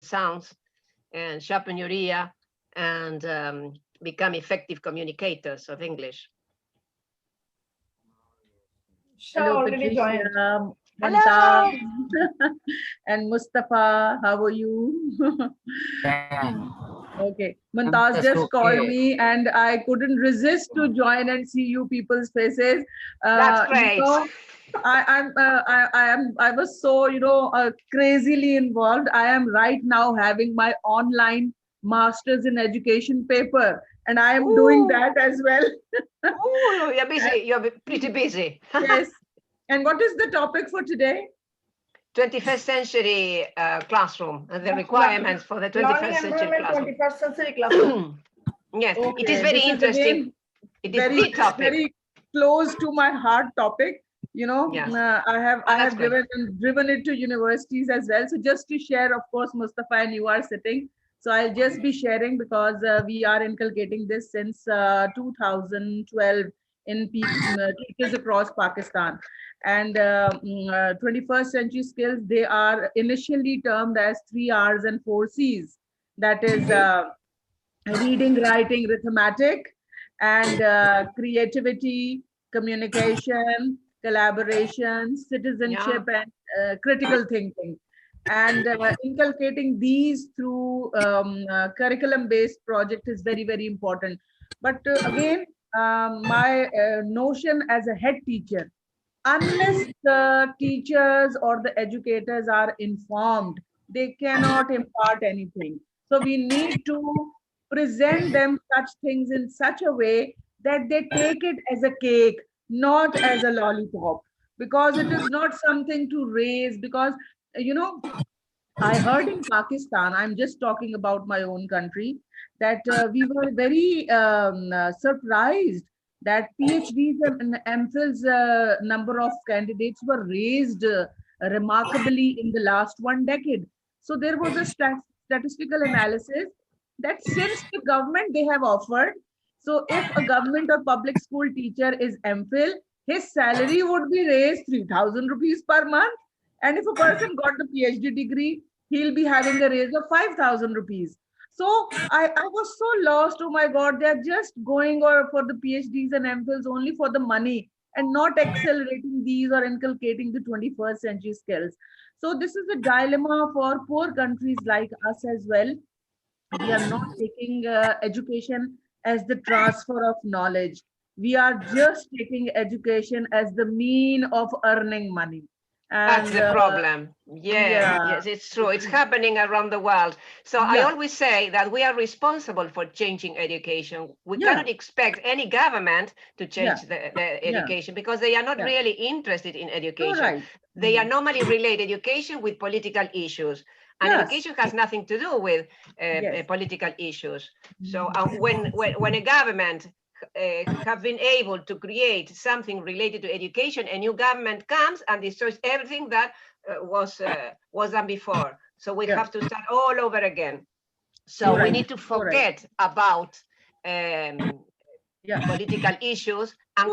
sounds and sharpen your ear and become effective communicators of English. Hello, already joined. Patricia, Hello. Mumtaz, and Mustafa. How are you? Okay, Mumtaz just called me, and I couldn't resist to join and see you people's faces. That's great. I was so crazily involved. I am right now having my online masters in education paper, and I am doing that as well. Oh, you're busy. You're pretty busy. Yes. And what is the topic for today? 21st century classroom and the requirements for the 21st century classroom. 21st century classroom. Yes, Okay, it is very interesting. It is the topic. Very close to my heart topic. Yes. I have driven it to universities as well. So just to share, of course, Mustafa and you are sitting. So I'll just be sharing because we are inculcating this since 2012 in teachers across Pakistan. And 21st century skills, they are initially termed as 3 R's and 4 C's. That is reading, writing, arithmetic, and creativity, communication, collaboration, citizenship, and critical thinking. And inculcating these through curriculum-based project is very, very important. But again, my notion as a head teacher, unless the teachers or the educators are informed, they cannot impart anything. So we need to present them such things in such a way that they take it as a cake, not as a lollipop, because it is not something to raise. Because, you know, I heard in Pakistan, I'm just talking about my own country, that we were very surprised that PhDs and MPhils number of candidates were raised remarkably in the last 1 decade. So there was a statistical analysis that since the government they have offered, so if a government or public school teacher is MPhil, his salary would be raised 3,000 rupees per month. And if a person got the PhD degree, he'll be having a raise of 5,000 rupees. So I was so lost. Oh my God, they're just going or for the PhDs and MPhils only for the money and not accelerating these or inculcating the 21st century skills. So this is a dilemma for poor countries like us as well. We are not taking education as the transfer of knowledge. We are just taking education as the mean of earning money. That's And the problem. Yes, it's true. It's happening around the world. So I always say that we are responsible for changing education. We cannot expect any government to change the education because they are not really interested in education. They are normally relate education with political issues. And education has nothing to do with political issues. So when a government have been able to create something related to education, a new government comes and destroys everything that was done before. So we have to start all over again. So we need to forget about political issues and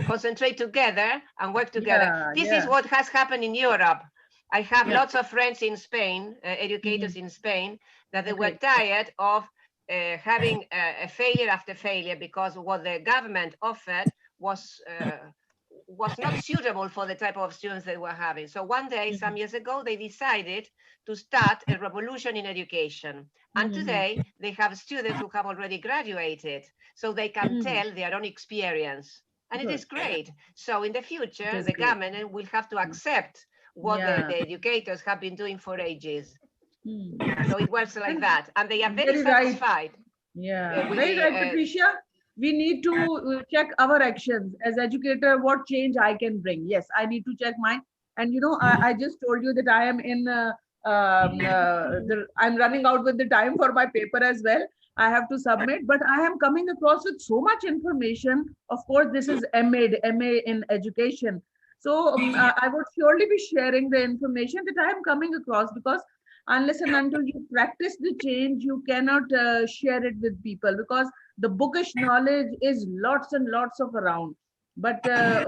concentrate together and work together. This is what has happened in Europe. I have lots of friends in Spain, educators in Spain, that they were tired of having a failure after failure because what the government offered was not suitable for the type of students they were having. So one day, some years ago, they decided to start a revolution in education. And today, they have students who have already graduated, so they can tell their own experience. And it is great. So in the future, the government will have to accept what the educators have been doing for ages. So it works like that, and they are very satisfied. Very right, Patricia. We need to check our actions as educator. What change I can bring? Yes, I need to check mine. And you know, I just told you that I am in. I'm running out with the time for my paper as well. I have to submit, but I am coming across with so much information. Of course, this is MA in education. So I would surely be sharing the information that I am coming across, because unless and until you practice the change, you cannot share it with people, because the bookish knowledge is lots and lots of around. But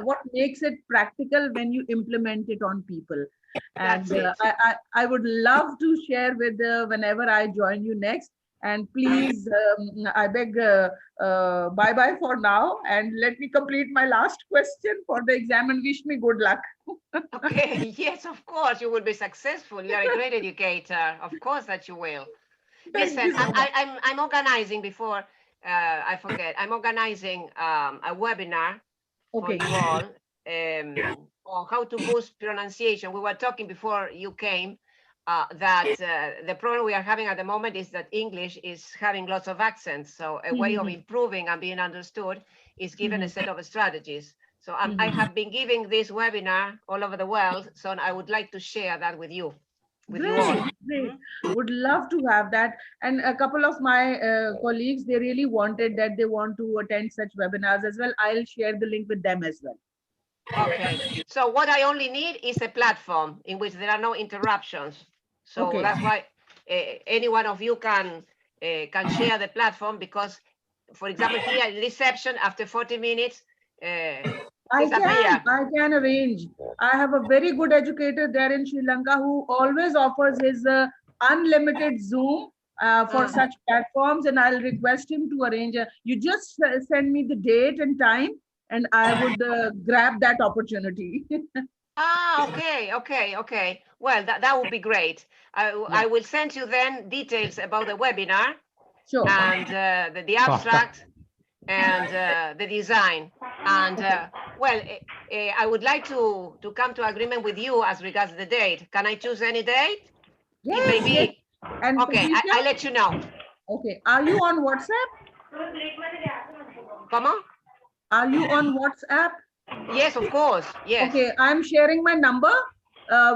what makes it practical when you implement it on people? And I would love to share with whenever I join you next. And please, I beg, bye-bye for now. And let me complete my last question for the exam and wish me good luck. Okay, yes, of course, you will be successful. You are a great educator. Of course that you will. Listen, I'm organizing before I forget. I'm organizing a webinar for you all on how to boost pronunciation. We were talking before you came that the problem we are having at the moment is that English is having lots of accents. So a way of improving and being understood is given a set of strategies. So I have been giving this webinar all over the world. So I would like to share that with you. Great. Would love to have that. And a couple of my colleagues, they really wanted that they want to attend such webinars as well. I'll share the link with them as well. Okay. So what I only need is a platform in which there are no interruptions. So that's why any one of you can share the platform, because, for example, here in reception, after 40 minutes, I can arrange. I have a very good educator there in Sri Lanka who always offers his unlimited Zoom for such platforms, and I'll request him to arrange. You just send me the date and time, and I would grab that opportunity. Okay. Well, that would be great. I will send you then details about the webinar. Sure. And the abstract and the design. And well, I would like to come to agreement with you as regards the date. Can I choose any date? Yes. It may be. Yes. And okay, I'll let you know. Okay. Are you on WhatsApp? Come on. Are you on WhatsApp? Yes, of course. Yes. Okay, I'm sharing my number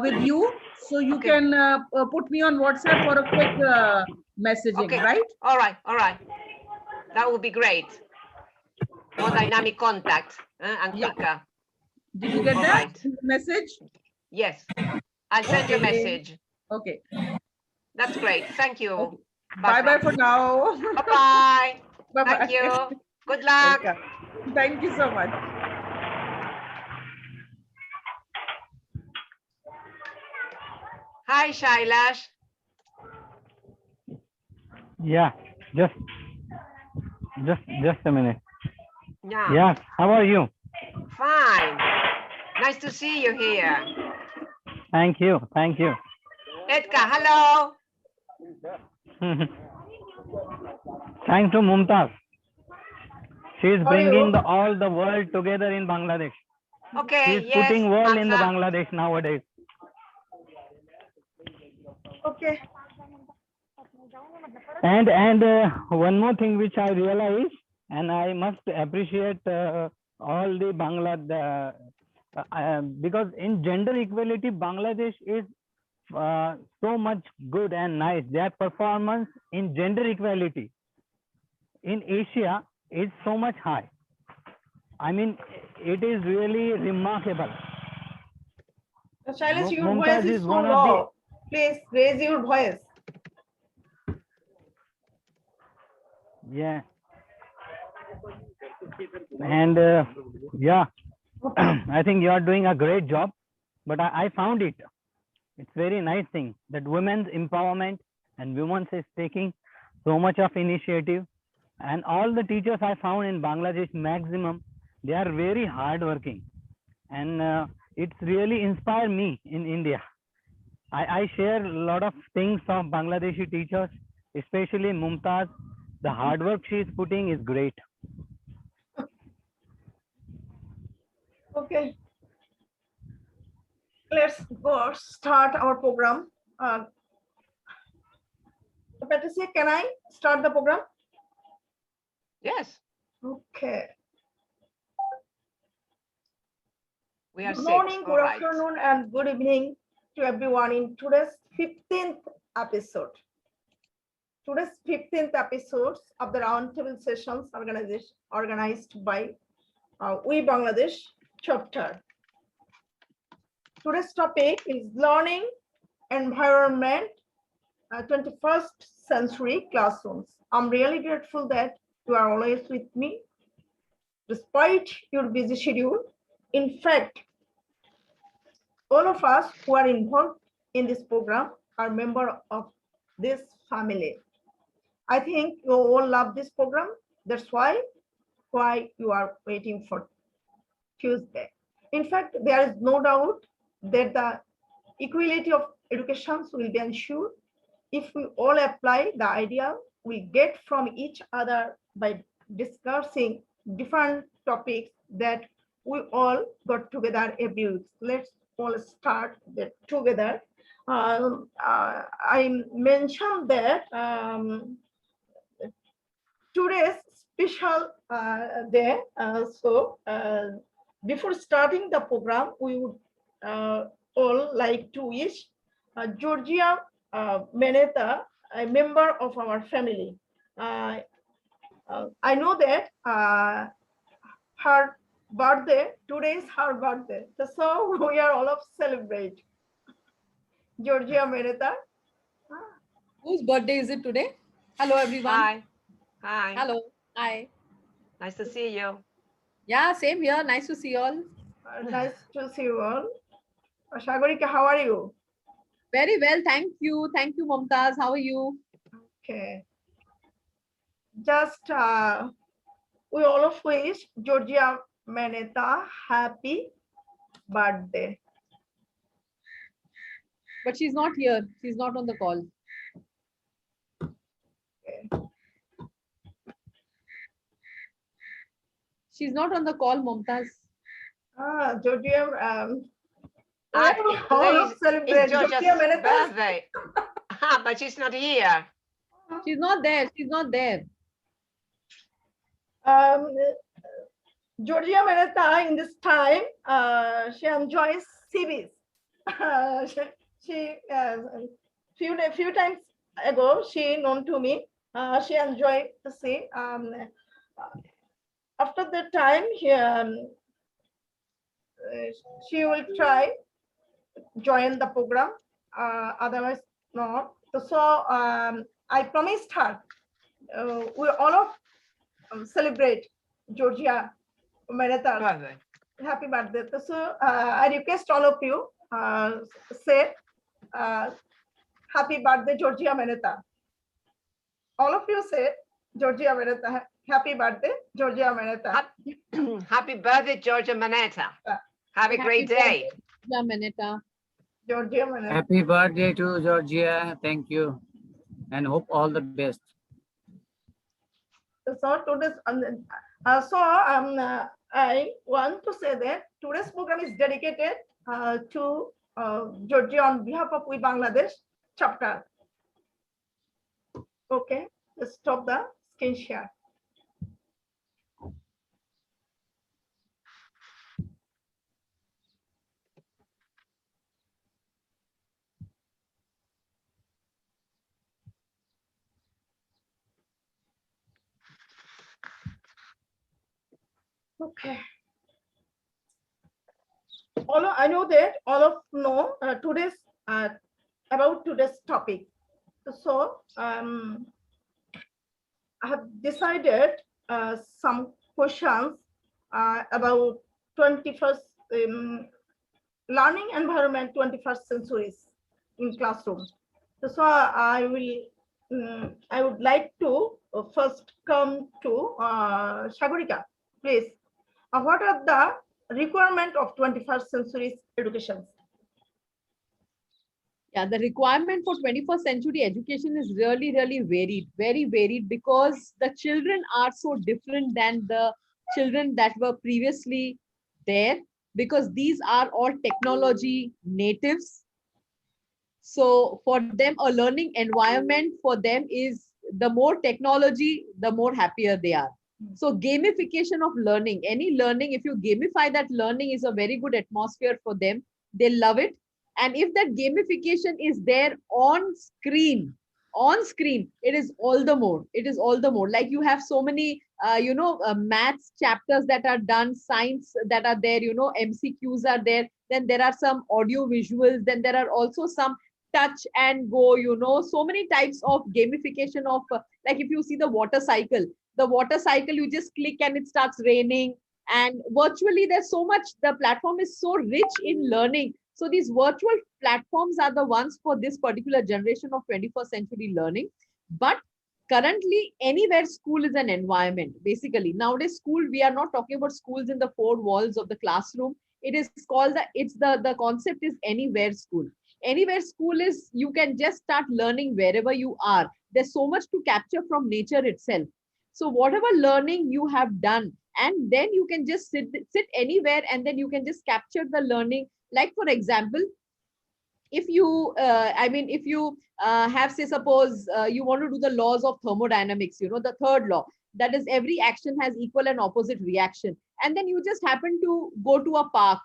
with you, so you can put me on WhatsApp for a quick messaging, right? All right. That would be great. More dynamic contact and quicker. Did you get that message? Yes. I'll send you a message. Okay. That's great. Thank you. Okay. Bye-bye for now. Bye-bye. Bye-bye. Thank you. Good luck. Welcome. Thank you so much. Hi, Shailash. Yeah, just a minute. Yeah. Yes, how are you? Fine. Nice to see you here. Thank you. Edka, hello. Thanks to Mumtaz. She is bringing all the world together in Bangladesh. Okay, She is putting world in the Bangladesh nowadays. Okay. And one more thing which I realized, and I must appreciate all the Bangladesh, because in gender equality, Bangladesh is so much good and nice. Their performance in gender equality in Asia is so much high. I mean, it is really remarkable. Shailash, your voice is so low. Please raise your voice. Yeah. And yeah, I think you are doing a great job. But I found it. It's very nice thing that women's empowerment and women is taking so much of initiative. And all the teachers I found in Bangladesh, maximum, they are very hardworking. And it's really inspired me in India. I share a lot of things of Bangladeshi teachers, especially Mumtaz. The hard work she is putting is great. Okay. Let's go start our program. Patricia, can I start the program? Yes. Okay. Good morning, good afternoon, and good evening to everyone in today's 15th episode. Today's 15th episode of the Roundtable Sessions organized by We Bangladesh chapter. Today's topic is Learning Environment, 21st Century Classrooms. I'm really grateful that you are always with me, despite your busy schedule. In fact, all of us who are involved in this program are member of this family. I think you all love this program. That's why you are waiting for Tuesday. In fact, there is no doubt that the equality of education will be ensured if we all apply the idea we get from each other by discussing different topics that we all got together every week. Let's all start that together. I mentioned that today's special day. Before starting the program, we would all like to wish Georgia Meneta, a member of our family. I know that her birthday, today is her birthday. So we are all of celebrate. Georgia Meneta. Whose birthday is it today? Hello, everyone. Hi. Hi. Hello. Hi. Nice to see you. Yeah, same here. Nice to see you all. Nice to see you all. Shagorika, how are you? Very well. Thank you. Thank you, Mumtaz. How are you? Okay. Just we all of wish Georgia Meneta happy birthday. But she's not here. She's not on the call. Okay. She's not on the call, Mumtaz. Georgia, It's Georgia's birthday. But she's not here. She's not there. She's not there. Georgia Meneta in this time, she enjoys series. She few times ago she known to me. She enjoyed to see. After that time, she will try join the program. Otherwise, not. So I promised her we all of celebrate Georgia Meneta happy birthday. So I request all of you say happy birthday Georgia Meneta. All of you say Georgia Meneta happy birthday Georgia Meneta. Happy birthday, Georgia Meneta. Have a great day. Georgia Meneta. Georgia Meneta. Happy birthday to Georgia. Thank you. And hope all the best. So today's I want to say that today's program is dedicated to Georgia on behalf of We Bangladesh chapter. Okay, let's stop the screen share. Okay. I know that all of know today's about today's topic. So I have decided some questions about 21st learning environment 21st centuries in classrooms. So I would like to first come to Shagorika, please. What are the requirement of 21st century education? Yeah, the requirement for 21st century education is really, really varied, very varied, because the children are so different than the children that were previously there, because these are all technology natives. So for them, a learning environment for them is the more technology, the more happier they are. So gamification of learning, any learning, if you gamify that learning, is a very good atmosphere for them. They love it. And if that gamification is there on screen, it is all the more. It is all the more. Like you have so many, maths chapters that are done, science that are there, MCQs are there. Then there are some audio visuals. Then there are also some touch and go, so many types of gamification of, like if you see the water cycle, you just click and it starts raining. And virtually there's so much, the platform is so rich in learning So these virtual platforms are the ones for this particular generation of 21st century learning. But currently, anywhere school is an environment. Basically, nowadays school, we are not talking about schools in the four walls of the classroom. It is called the concept is anywhere school. Anywhere school is, you can just start learning wherever you are. There's so much to capture from nature itself. So whatever learning you have done, and then you can just sit anywhere, and then you can just capture the learning. Like for example, if you if you have, say, suppose you want to do the laws of thermodynamics, the third law, that is every action has equal and opposite reaction, and then you just happen to go to a park,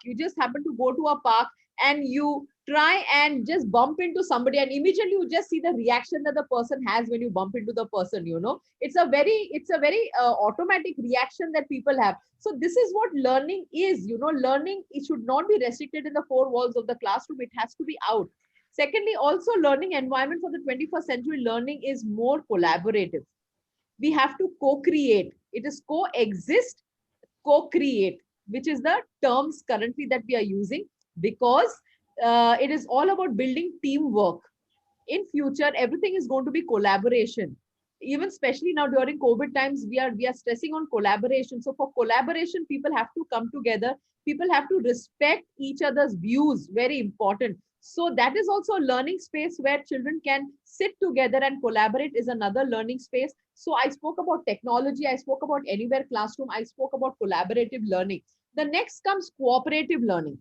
and you try and just bump into somebody, and immediately you just see the reaction that the person has when you bump into the person. It's a very automatic reaction that people have. So this is what learning is. Learning, it should not be restricted in the four walls of the classroom. It has to be out. Secondly, also learning environment for the 21st century learning is more collaborative. We have to co-create. It is coexist, co-create, which is the terms currently that we are using, because it is all about building teamwork. In future, everything is going to be collaboration. Even especially now during COVID times, we are stressing on collaboration. So for collaboration, people have to come together. People have to respect each other's views. Very important. So that is also a learning space where children can sit together and collaborate, is another learning space. So I spoke about technology. I spoke about anywhere classroom. I spoke about collaborative learning. The next comes cooperative learning.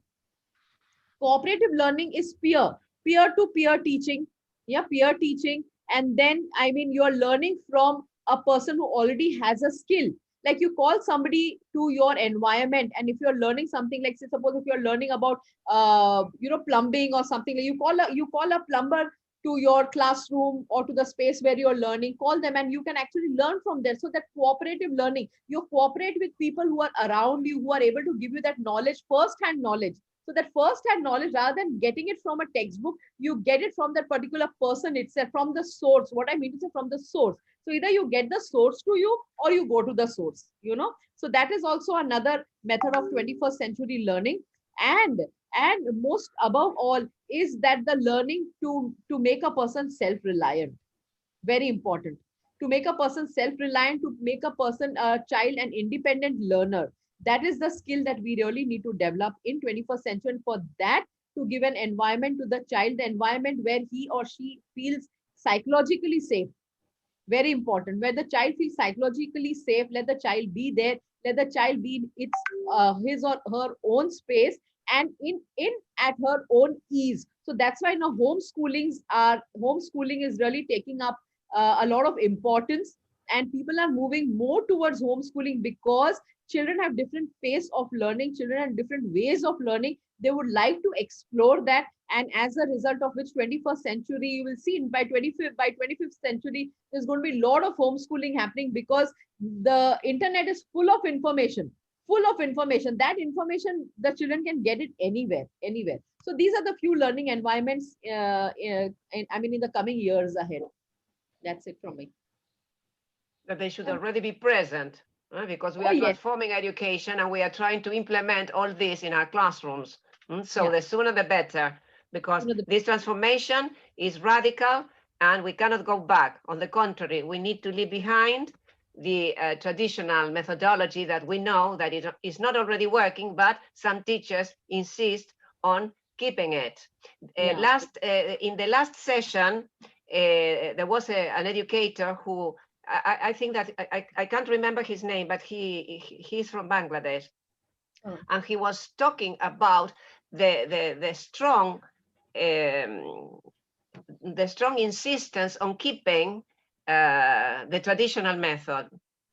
Cooperative learning is peer-to-peer teaching. Yeah, peer teaching. And then, you're learning from a person who already has a skill. Like you call somebody to your environment, and if you're learning something, like say, suppose if you're learning about, plumbing or something, you call a plumber to your classroom or to the space where you're learning, call them, and you can actually learn from there. So that cooperative learning, you cooperate with people who are around you, who are able to give you that knowledge, first-hand knowledge. So that first-hand knowledge, rather than getting it from a textbook, you get it from that particular person itself, from the source. What I mean to say, from the source. So either you get the source to you, or you go to the source, So that is also another method of 21st century learning. And most above all is that the learning to make a person self-reliant. Very important. To make a person self-reliant, to make a person, a child, an independent learner. That is the skill that we really need to develop in 21st century. And for that, to give an environment to the child, the environment where he or she feels psychologically safe. Very important. Where the child feels psychologically safe, let the child be there. Let the child be in his or her own space, and in at her own ease. So that's why now homeschooling is really taking up a lot of importance, and people are moving more towards homeschooling because children have different pace of learning. Children have different ways of learning. They would like to explore that. And as a result of which 21st century, you will see by 25th century, there's going to be a lot of homeschooling happening, because the internet is full of information. That information, the children can get it anywhere. So these are the few learning environments, in the coming years ahead. That's it from me. That they should already be present. Because we are transforming education, and we are trying to implement all this in our classrooms. So the sooner the better, because this transformation is radical and we cannot go back. On the contrary, we need to leave behind the traditional methodology that we know that it is not already working, but some teachers insist on keeping it. In the last session, there was an educator who, I think that I can't remember his name, but he's from Bangladesh. And he was talking about the strong insistence on keeping the traditional method.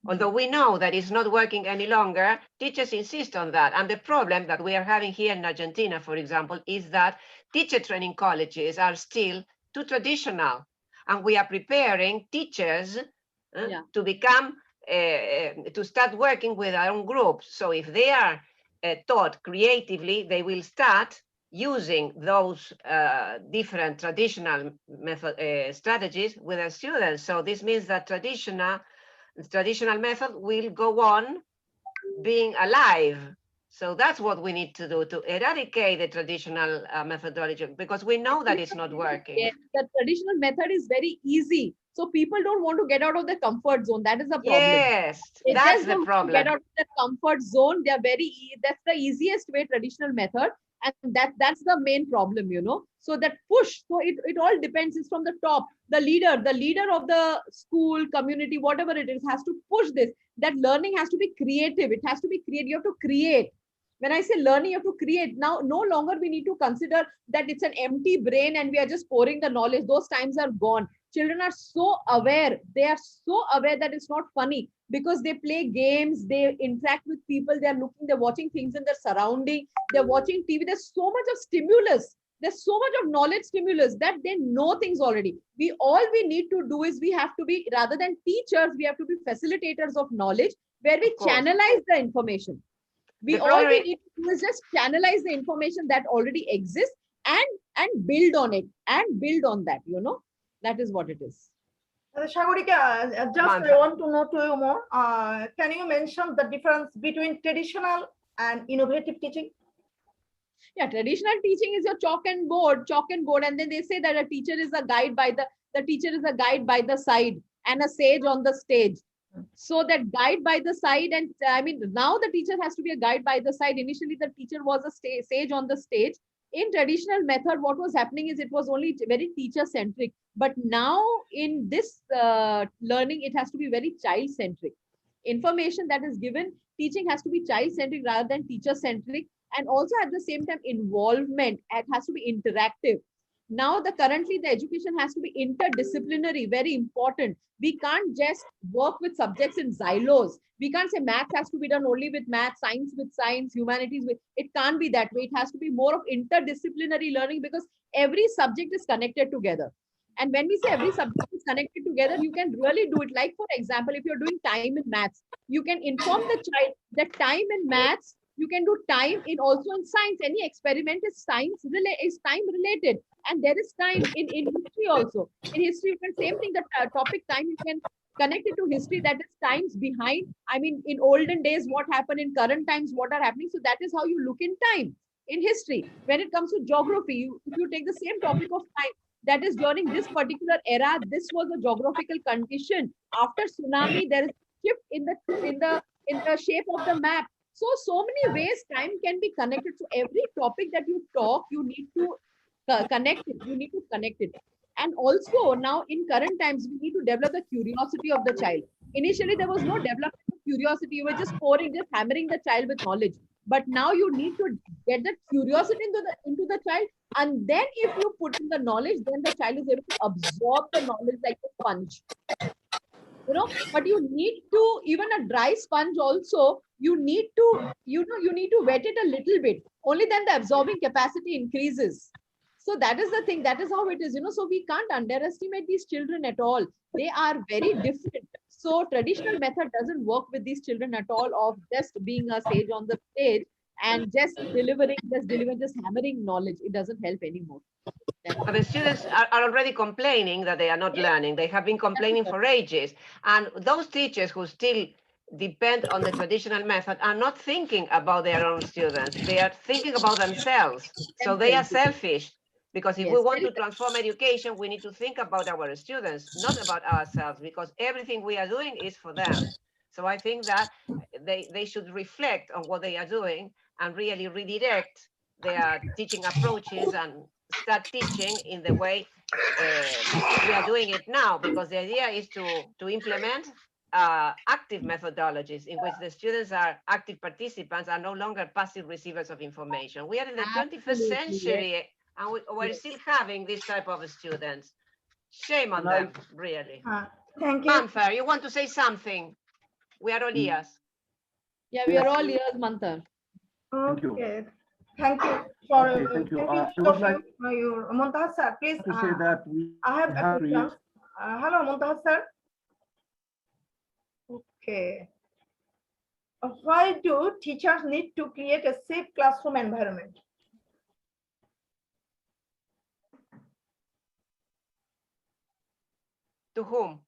Although we know that it's not working any longer, teachers insist on that. And the problem that we are having here in Argentina, for example, is that teacher training colleges are still too traditional. And we are preparing teachers to become, to start working with our own groups. So if they are taught creatively, they will start using those different traditional method strategies with their students. So this means that traditional method will go on being alive. So that's what we need to do to eradicate the traditional methodology, because we know that it's not working. Yes, the traditional method is very easy. So people don't want to get out of the comfort zone. That is the problem. Yes, They that's just the don't want to get problem. out of the comfort zone. They are that's the easiest way, traditional method. And that's the main problem, you know. So that push, so it all depends. It's from the top. The leader of the school, community, whatever it is, has to push this. That learning has to be creative. It has to be creative. You have to create. When I say learning, you have to create. Now, no longer we need to consider that it's an empty brain and we are just pouring the knowledge. Those times are gone. Children are so aware. They are so aware that it's not funny, because they play games, they interact with people, they're watching things in their surrounding, they're watching TV. There's so much of stimulus. There's so much of knowledge stimulus that they know things already. All we need to do is we have to be, rather than teachers, we have to be facilitators of knowledge, where we channelize the information. All we need to do is just channelize the information that already exists and build on it and build on that, you know. That is what it is. Sagarika, just I want to know to you more. Can you mention the difference between traditional and innovative teaching? Yeah, traditional teaching is your chalk and board, and then they say that a teacher is a guide by the teacher is a guide by the side and a sage on the stage. So that guide by the side, and I mean, now the teacher has to be a guide by the side. Initially, the teacher was a sage on the stage. In traditional method, what was happening is it was only very teacher centric. But now in this learning, it has to be very child centric. Information that is given, teaching has to be child centric rather than teacher centric. And also at the same time, involvement, it has to be interactive. Now currently the education has to be interdisciplinary, very important. We can't just work with subjects in silos. We can't say maths has to be done only with maths, science with science, humanities with, it can't be that way. It has to be more of interdisciplinary learning, because every subject is connected together. And when we say every subject is connected together, you can really do it. Like, for example, if you're doing time in maths, you can inform the child that time in maths, you can do time in also in science. Any experiment is time related. And there is time in history also. In history, you can same thing, the topic time, you can connect it to history, that is times behind. I mean, in olden days, what happened, in current times, what are happening. So that is how you look in time in history. When it comes to geography, if you take the same topic of time, that is during this particular era, this was a geographical condition. After tsunami, there is a shift in the shape of the map. So many ways time can be connected. So every topic that you talk, you need to connect it. You need to connect it. And also now in current times, we need to develop the curiosity of the child. Initially, there was no development of curiosity. You were just hammering the child with knowledge. But now you need to get that curiosity into the child. And then if you put in the knowledge, then the child is able to absorb the knowledge like a sponge. You know, but you need to, even a dry sponge also, you need to, you need to wet it a little bit. Only then the absorbing capacity increases. So that is the thing. That is how it is, you know. So we can't underestimate these children at all. They are very different. So traditional method doesn't work with these children at all, of just being a sage on the stage and just hammering knowledge. It doesn't help anymore. But the students are already complaining that they are not learning. They have been complaining for ages. And those teachers who still depend on the traditional method are not thinking about their own students. They are thinking about themselves. So they are selfish. Because if we want to transform education, we need to think about our students, not about ourselves, because everything we are doing is for them. So I think that they should reflect on what they are doing and really redirect their teaching approaches and start teaching in the way we are doing it now, because the idea is to implement active methodologies in which the students are active participants and no longer passive receivers of information. We are in the 21st century, and we're still having this type of students. Shame on them, really. Thank you. Mantha, you want to say something? We are all ears. Yeah, we are all ears, Mantha. Okay. Thank you for your Mumtaz sir. Please, to say that I have a question. Hello, Mumtaz sir. Okay. Why do teachers need to create a safe classroom environment? To whom?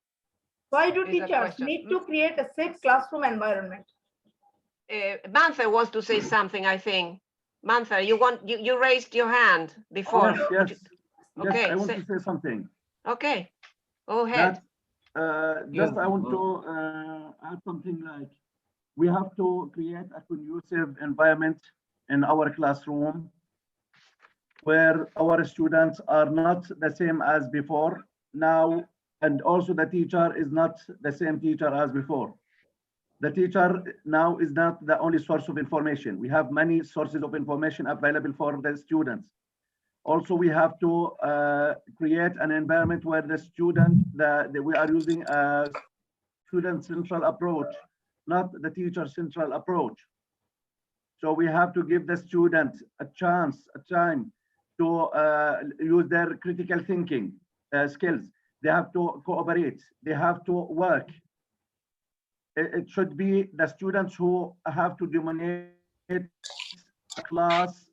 Why do teachers need to create a safe classroom environment? Mantha wants to say something, I think. Mantha, you raised your hand before. Yes, yes. Okay, Yes, I want to say something. Okay, go ahead. Just I want to add something like we have to create a conducive environment in our classroom where our students are not the same as before now, and also the teacher is not the same teacher as before. The teacher now is not the only source of information. We have many sources of information available for the students. Also, we have to create an environment where the student, we are using a student central approach, not the teacher central approach. So we have to give the student a chance, a time to use their critical thinking skills. They have to cooperate. They have to work. It should be the students who have to dominate a class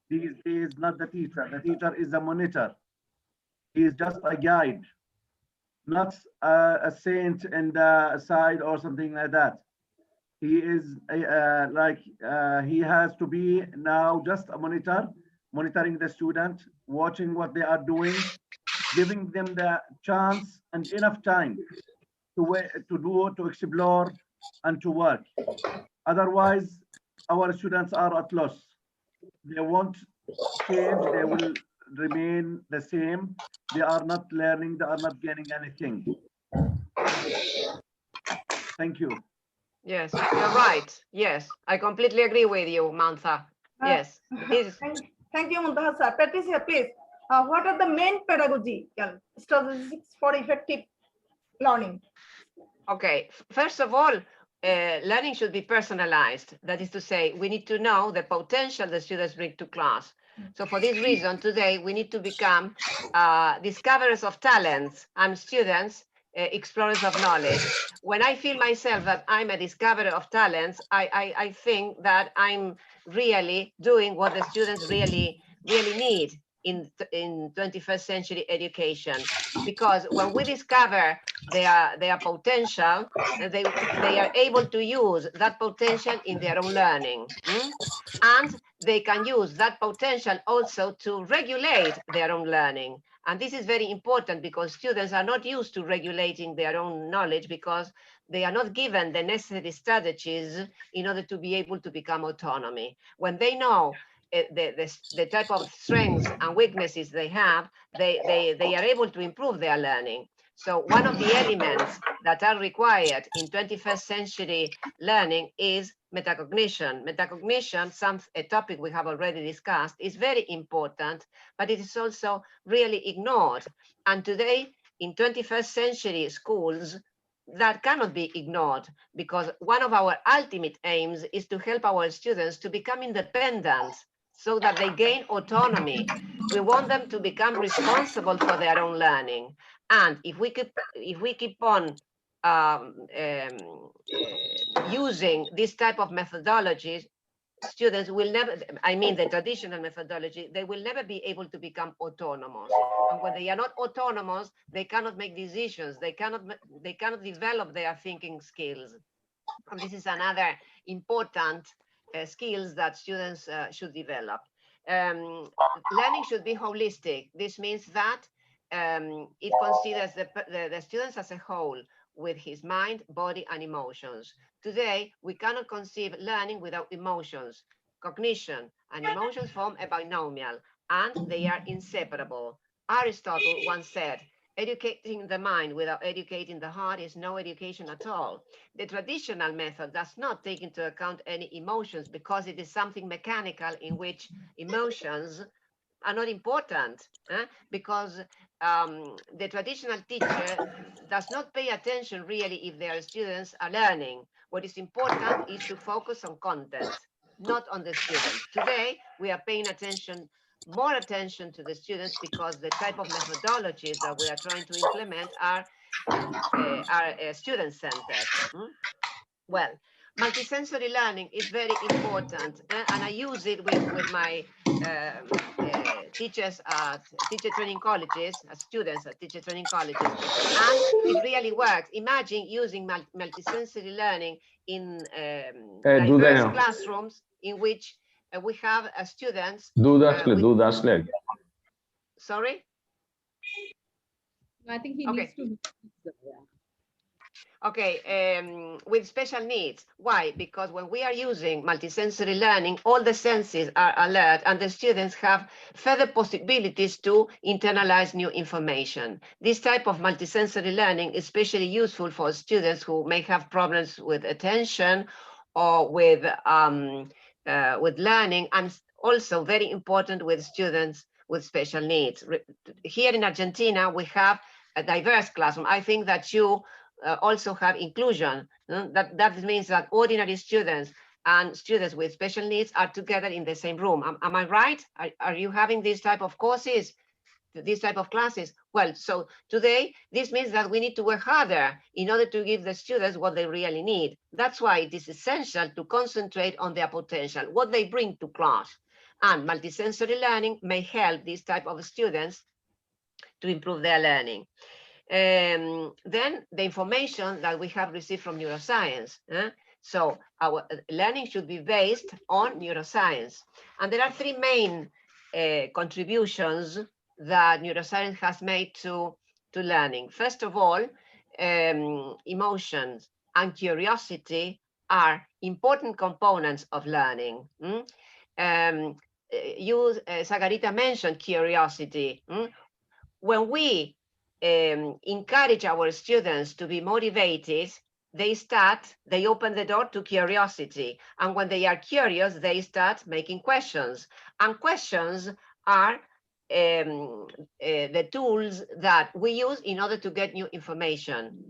these days, not the teacher. The teacher is a monitor. He is just a guide, not a saint in the side or something like that. He is he has to be now just a monitor, monitoring the student, watching what they are doing, giving them the chance and enough time to explore and to work. Otherwise, our students are at loss. They won't change, they will remain the same. They are not learning, they are not gaining anything. Thank you. Yes, you're right. Yes, I completely agree with you, Mantha. Yes. Thank you, Muntaha sir. Patricia, please. What are the main pedagogical strategies for effective learning? Okay, first of all, learning should be personalized. That is to say, we need to know the potential the students bring to class. So for this reason, today we need to become discoverers of talents and students explorers of knowledge. When I feel myself that I'm a discoverer of talents, I think that I'm really doing what the students really need in 21st century education. Because when we discover their potential, they are able to use that potential in their own learning. And they can use that potential also to regulate their own learning. And this is very important because students are not used to regulating their own knowledge because they are not given the necessary strategies in order to be able to become autonomy. When they know the type of strengths and weaknesses they have, they are able to improve their learning. So one of the elements that are required in 21st century learning is metacognition. Metacognition, a topic we have already discussed, is very important, but it is also really ignored. And today, in 21st century schools, that cannot be ignored because one of our ultimate aims is to help our students to become independent so that they gain autonomy. We want them to become responsible for their own learning. And if we keep on using this type of methodologies, students will never, I mean the traditional methodology, they will never be able to become autonomous. And when they are not autonomous, they cannot make decisions, they cannot develop their thinking skills. And this is another important skills that students should develop. Learning should be holistic. This means that it considers the students as a whole with his mind, body, and emotions. Today, we cannot conceive learning without emotions. Cognition and emotions form a binomial, and they are inseparable. Aristotle once said, educating the mind without educating the heart is no education at all. The traditional method does not take into account any emotions because it is something mechanical in which emotions are not important, because the traditional teacher does not pay attention really if their students are learning. What is important is to focus on content, not on the students. Today, we are paying more attention to the students because the type of methodologies that we are trying to implement are student-centered. Well, multisensory learning is very important, and I use it with my teachers at teacher training colleges, as students at teacher training colleges, and it really works. Imagine using multisensory learning in diverse classrooms in which we have students. Sorry? I think he needs to. Okay, with special needs. Why? Because when we are using multisensory learning, all the senses are alert and the students have further possibilities to internalize new information. This type of multisensory learning is especially useful for students who may have problems with attention or with learning, and also very important with students with special needs. Here in Argentina, we have a diverse classroom. I think that you also have inclusion. That means that ordinary students and students with special needs are together in the same room. Am I right? Are you having this type of courses, this type of classes? Well, so today, this means that we need to work harder in order to give the students what they really need. That's why it is essential to concentrate on their potential, what they bring to class. And multisensory learning may help these type of students to improve their learning. Then the information that we have received from neuroscience. So our learning should be based on neuroscience. And there are three main contributions that neuroscience has made to learning. First of all, emotions and curiosity are important components of learning. Sagarita mentioned curiosity. When we encourage our students to be motivated, they open the door to curiosity. And when they are curious, they start making questions. And questions are the tools that we use in order to get new information.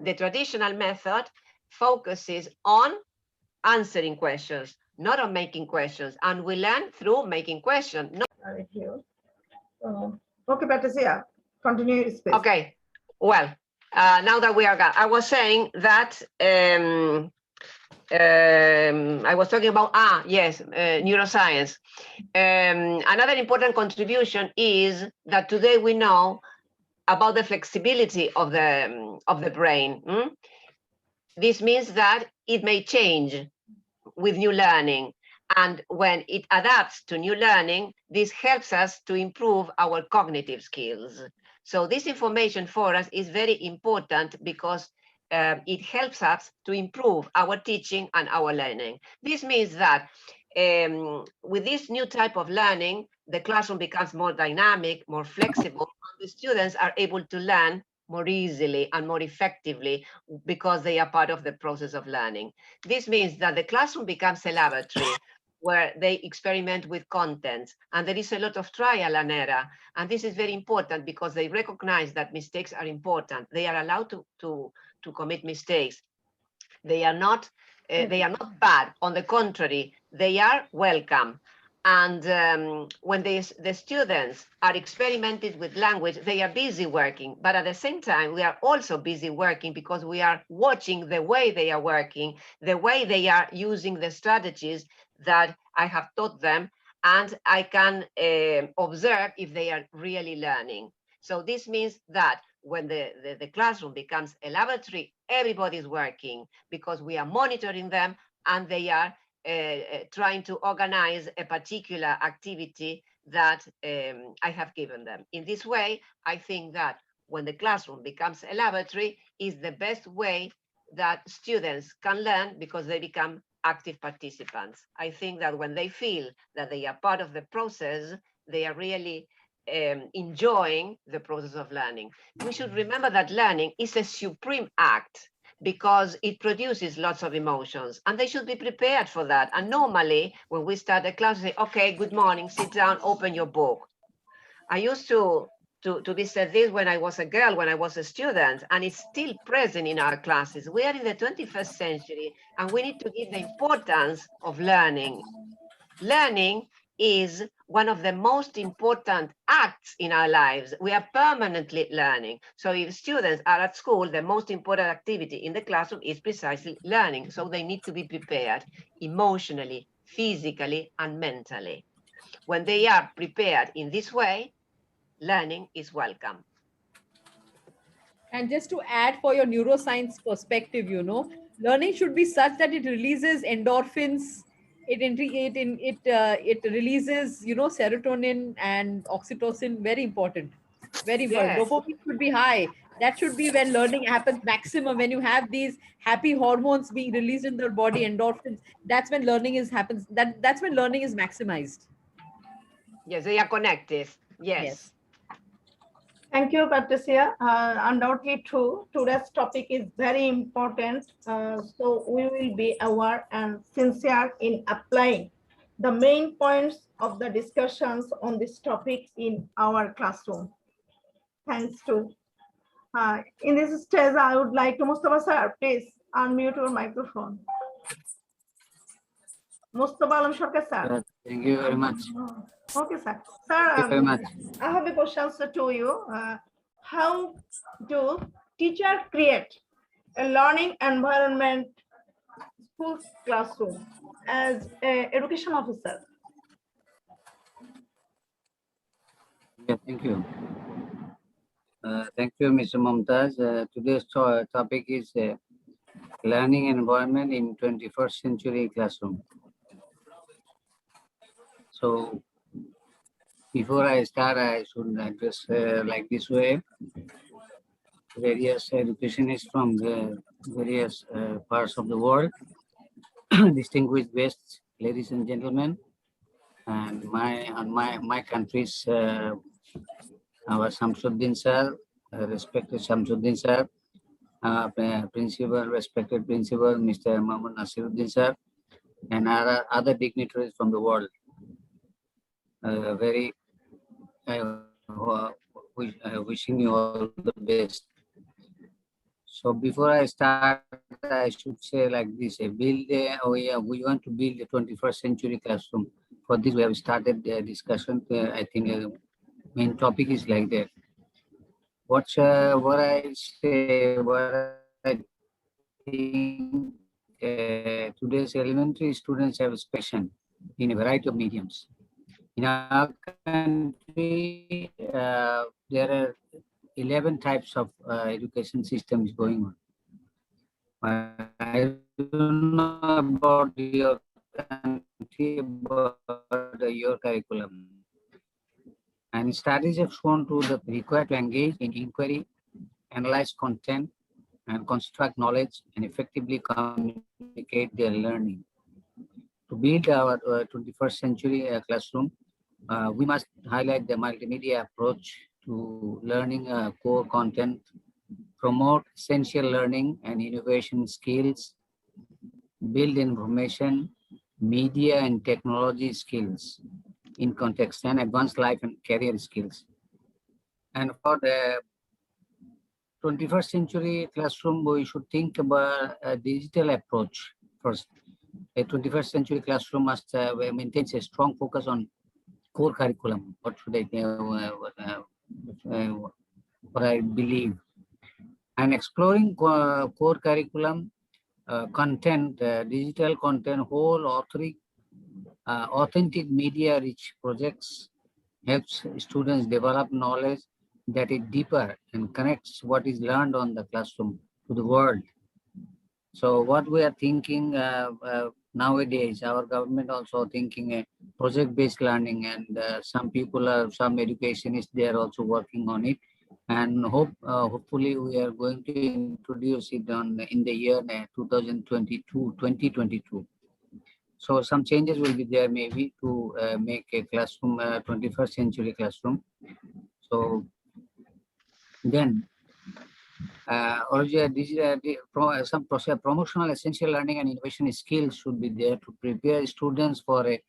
The traditional method focuses on answering questions, not on making questions. And we learn through making questions. Okay, Patricia. Continue. Okay, well, now that we are gone, I was saying that I was talking about, neuroscience. Another important contribution is that today we know about the flexibility of the brain. This means that it may change with new learning. And when it adapts to new learning, this helps us to improve our cognitive skills. So this information for us is very important because it helps us to improve our teaching and our learning. This means that with this new type of learning, the classroom becomes more dynamic, more flexible, and the students are able to learn more easily and more effectively because they are part of the process of learning. This means that the classroom becomes a laboratory where they experiment with content, and there is a lot of trial and error. And this is very important because they recognize that mistakes are important. They are allowed to commit mistakes. They are not bad. On the contrary, they are welcome. And when the students are experimented with language, they are busy working. But at the same time, we are also busy working because we are watching the way they are working, the way they are using the strategies that I have taught them, and I can observe if they are really learning. So this means that when the classroom becomes a laboratory, everybody's working because we are monitoring them and they are trying to organize a particular activity that I have given them. In this way, I think that when the classroom becomes a laboratory is the best way that students can learn because they become active participants. I think that when they feel that they are part of the process, they are really enjoying the process of learning. We should remember that learning is a supreme act because it produces lots of emotions and they should be prepared for that. And normally when we start a class, we say, okay, good morning, sit down, open your book. I used to be said this when I was a girl, when I was a student, and it's still present in our classes. We are in the 21st century and we need to give the importance of learning. Learning is one of the most important acts in our lives. We are permanently learning. So if students are at school, the most important activity in the classroom is precisely learning. So they need to be prepared emotionally, physically, and mentally. When they are prepared in this way, learning is welcome. And just to add for your neuroscience perspective, learning should be such that it releases endorphins, it releases, serotonin and oxytocin. Very important. Very important. Yes. Dopamine should be high. That should be when learning happens maximum. When you have these happy hormones being released in the body, endorphins, that's when learning happens. That's when learning is maximized. Yes, they are connected. Yes. Thank you, Patricia. Undoubtedly true. Today's topic is very important. So we will be aware and sincere in applying the main points of the discussions on this topic in our classroom. Thanks to. In this stage, I would like to, Mustafa sir, please unmute your microphone. Mustafa Alam Sarkar sir. Thank you very much. Okay, sir. Thank you very much. I have a question to you. How do teachers create a learning environment school classroom as an education officer? Yeah, thank you. Thank you, Mr. Mumtaz. Today's topic is learning environment in 21st century classroom. So before I start, I should address like this way. Various educationists from the various parts of the world, distinguished guests, ladies and gentlemen, and my country's our Shamsuddin sir, respected Shamsuddin sir, respected principal, Mr. Mahmoud Nasiruddin sir, and other dignitaries from the world. Wishing you all the best. So before I start, I should say like this: we want to build a 21st century classroom. For this, we have started the discussion. I think main topic is like that. What I say, what I think, today's elementary students have a passion in a variety of mediums. In our country, there are 11 types of education systems going on. I don't know about your country, about your curriculum. And studies have shown to the required to engage in inquiry, analyze content, and construct knowledge and effectively communicate their learning. To build our 21st century classroom, we must highlight the multimedia approach to learning core content, promote essential learning and innovation skills, build information, media and technology skills in context, and advanced life and career skills. And for the 21st century classroom, we should think about a digital approach first. A 21st century classroom must maintain a strong focus on core curriculum. What should I what I believe? And exploring core curriculum content, digital content, whole authentic media-rich projects helps students develop knowledge that is deeper and connects what is learned on the classroom to the world. So what we are thinking nowadays, our government also thinking project-based learning, and some educationists, they are also working on it, and hopefully we are going to introduce it in the year 2022. So some changes will be there maybe to make a classroom 21st century classroom. So then some promotional essential learning and innovation skills should be there to prepare students for a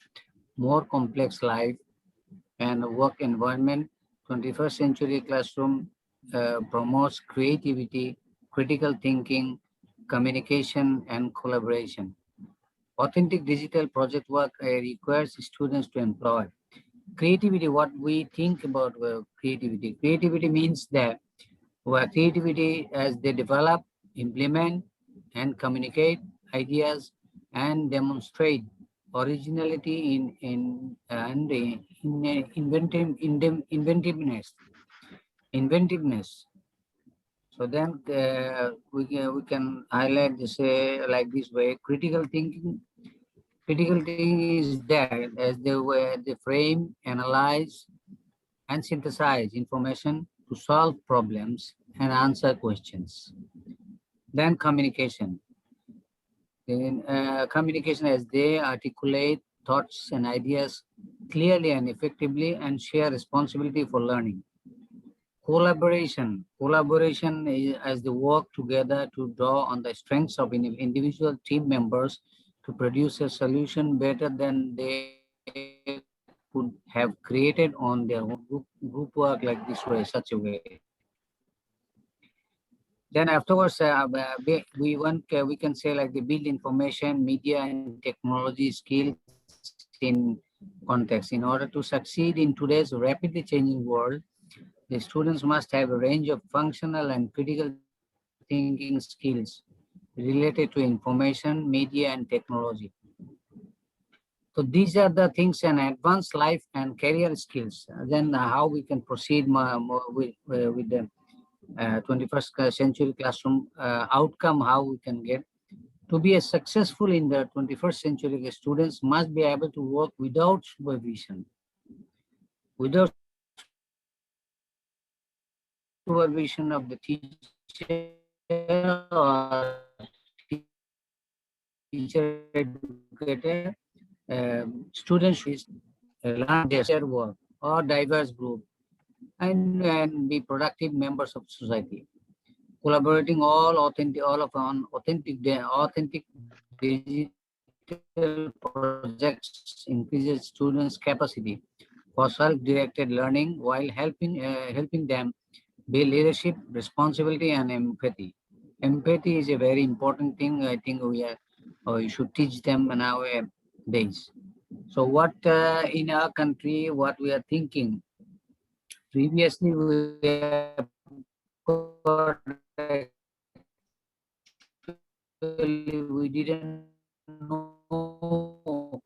more complex life and work environment. 21st century classroom promotes creativity, critical thinking, communication, and collaboration. Authentic digital project work requires students to employ creativity. What we think about creativity? Creativity means that creativity as they develop, implement, and communicate ideas and demonstrate originality and inventiveness. So then we can highlight this like this way. Critical thinking is there as the way they frame, analyze, and synthesize information to solve problems and answer questions. Then communication. In communication, as they articulate thoughts and ideas clearly and effectively and share responsibility for learning. Collaboration is as they work together to draw on the strengths of individual team members to produce a solution better than they could have created on their own. Group work like this way, such a way. Then afterwards, we can say like they build information, media, and technology skills in context. In order to succeed in today's rapidly changing world, the students must have a range of functional and critical thinking skills related to information, media, and technology. So these are the things and advanced life and career skills. Then how we can proceed more with the 21st century classroom outcome, how we can get. To be successful in the 21st century, students must be able to work without supervision. Without supervision of the teacher or teacher educator, students should learn their work or diverse group and be productive members of society. Collaborating all authentic digital projects increases students' capacity for self-directed learning while helping them build leadership, responsibility, and empathy. Empathy is a very important thing. I think we should teach them nowadays. So what in our country, what we are thinking, previously we have we didn't know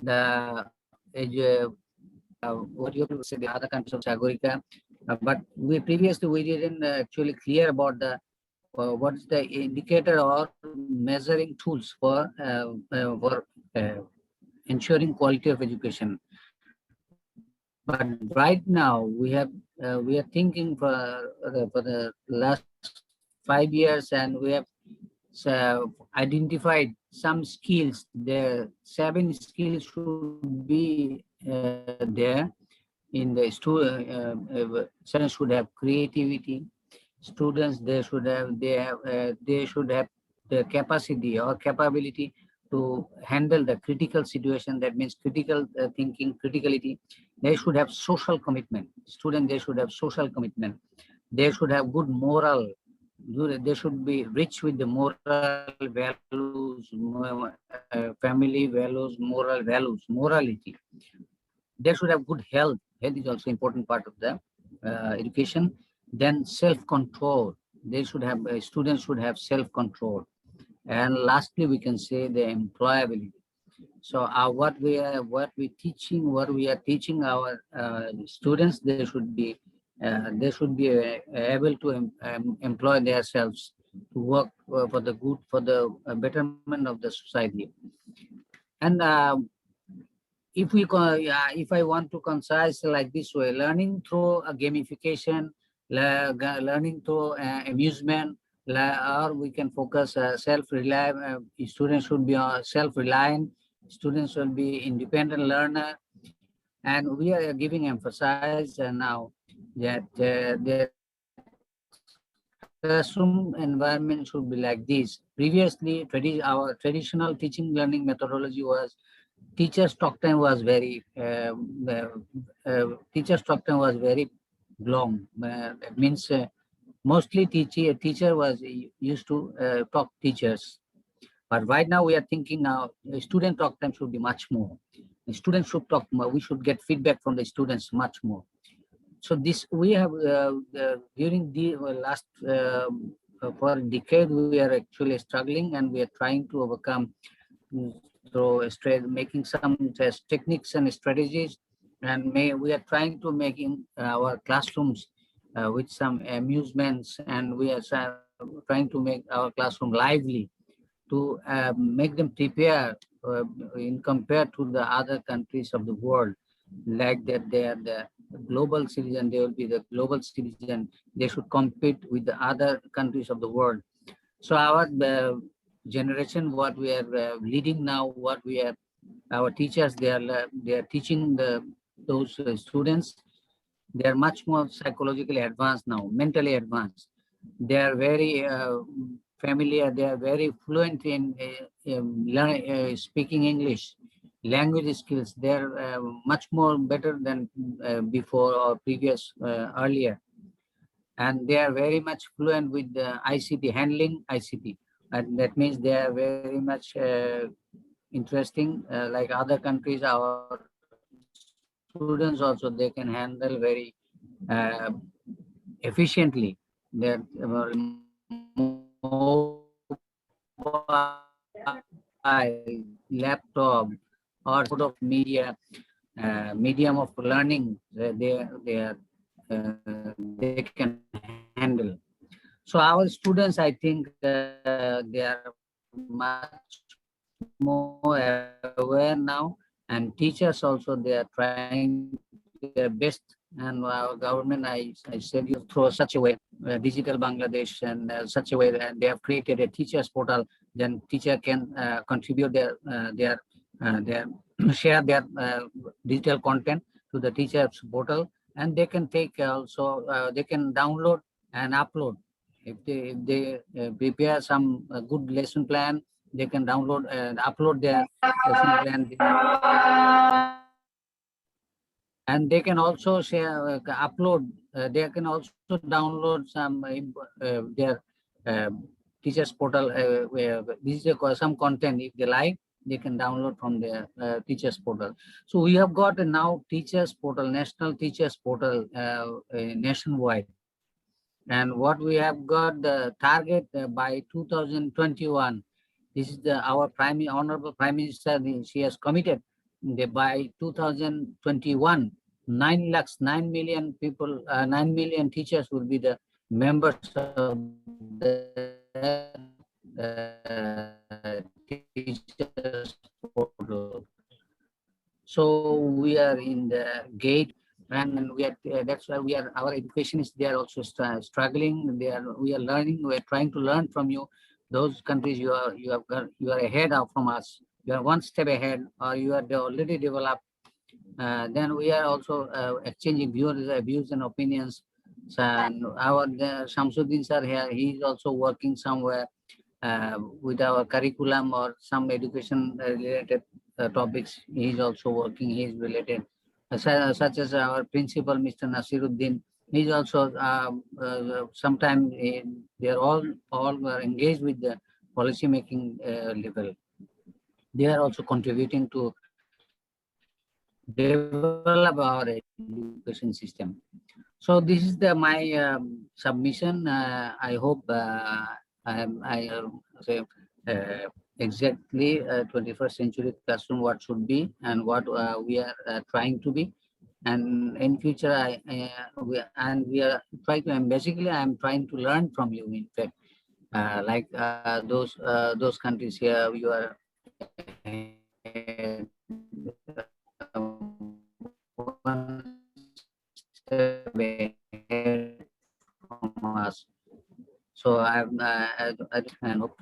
the what you say the other countries of Sagorika, but we didn't actually clear about the what's the indicator or measuring tools for ensuring quality of education. But right now we are thinking for the last 5 years, and we have identified some skills. The 7 skills should be there in the student. Students should have creativity. Students they should have the capacity or capability to handle the critical situation. That means critical thinking, criticality. They should have social commitment. Students, they should have social commitment. They should have good moral. They should be rich with the moral values, family values, moral values, morality. They should have good health. Health is also important part of the education. Then self-control. They should have students should have self-control. And lastly, we can say the employability. So what we are teaching our students, they should be able to employ themselves to work for the good, for the betterment of the society. And if I want to concise like this way, learning through a gamification, learning through amusement, or we can focus self-reliant. Students should be self-reliant. Students will be independent learner, and we are giving emphasis now that the classroom environment should be like this. Previously, our traditional teaching learning methodology was teacher's talk time was very long. That means mostly teacher was used to talk teachers. But right now we are thinking now student talk time should be much more. The students should talk more. We should get feedback from the students much more. So this we have during the last for a decade we are actually struggling, and we are trying to overcome through making some techniques and strategies, and we are trying to making our classrooms with some amusements, and we are trying to make our classroom lively to make them prepare in compared to the other countries of the world, like that they are the global citizen, they will be the global citizen, they should compete with the other countries of the world. So our generation, what we are leading now, what we are, our teachers, they are teaching those students. They are much more psychologically advanced now, mentally advanced. They are very familiar. They are very fluent in speaking English. Language skills, they are much more better than before or previous earlier. And they are very much fluent with the ICT, handling ICT. And that means they are very much interesting, like other countries. Our students also, they can handle very efficiently their laptop or sort of media medium of learning they can handle. So our students, I think they are much more aware now, and teachers also, they are trying their best. And our government, I said, you through such a way, Digital Bangladesh, and such a way that they have created a teachers portal. Then teacher can contribute their share their digital content to the teachers portal, and they can take also they can download and upload. If they prepare some good lesson plan, they can download and upload their lesson plan. And they can also share, upload, they can also download some their teachers portal, some content. If they like, they can download from the teachers portal. So we have got now teachers portal, national teachers portal nationwide. And what we have got the target by 2021. This is our Honorable Prime Minister, she has committed by 2021, 9 million people, 9 million teachers will be the members of the teachers portal. So we are in the gate, and we are, that's why we are, our education is, they are also struggling. We are learning, we are trying to learn from you. Those countries you are ahead of from us. You are one step ahead, or you are already developed. Then we are also exchanging views and opinions. So, and our Shamsuddin sir here, he is also working somewhere with our curriculum or some education related topics. He is also working, he is related. Such as our principal, Mr. Nasiruddin, he is also sometimes they are all are engaged with the policy making level. They are also contributing to develop our education system. So this is my submission. I hope I say exactly 21st century classroom what should be and what we are trying to be. And in future, we are trying to, and basically I'm trying to learn from you, in fact, like those countries here, you are from us. So I hope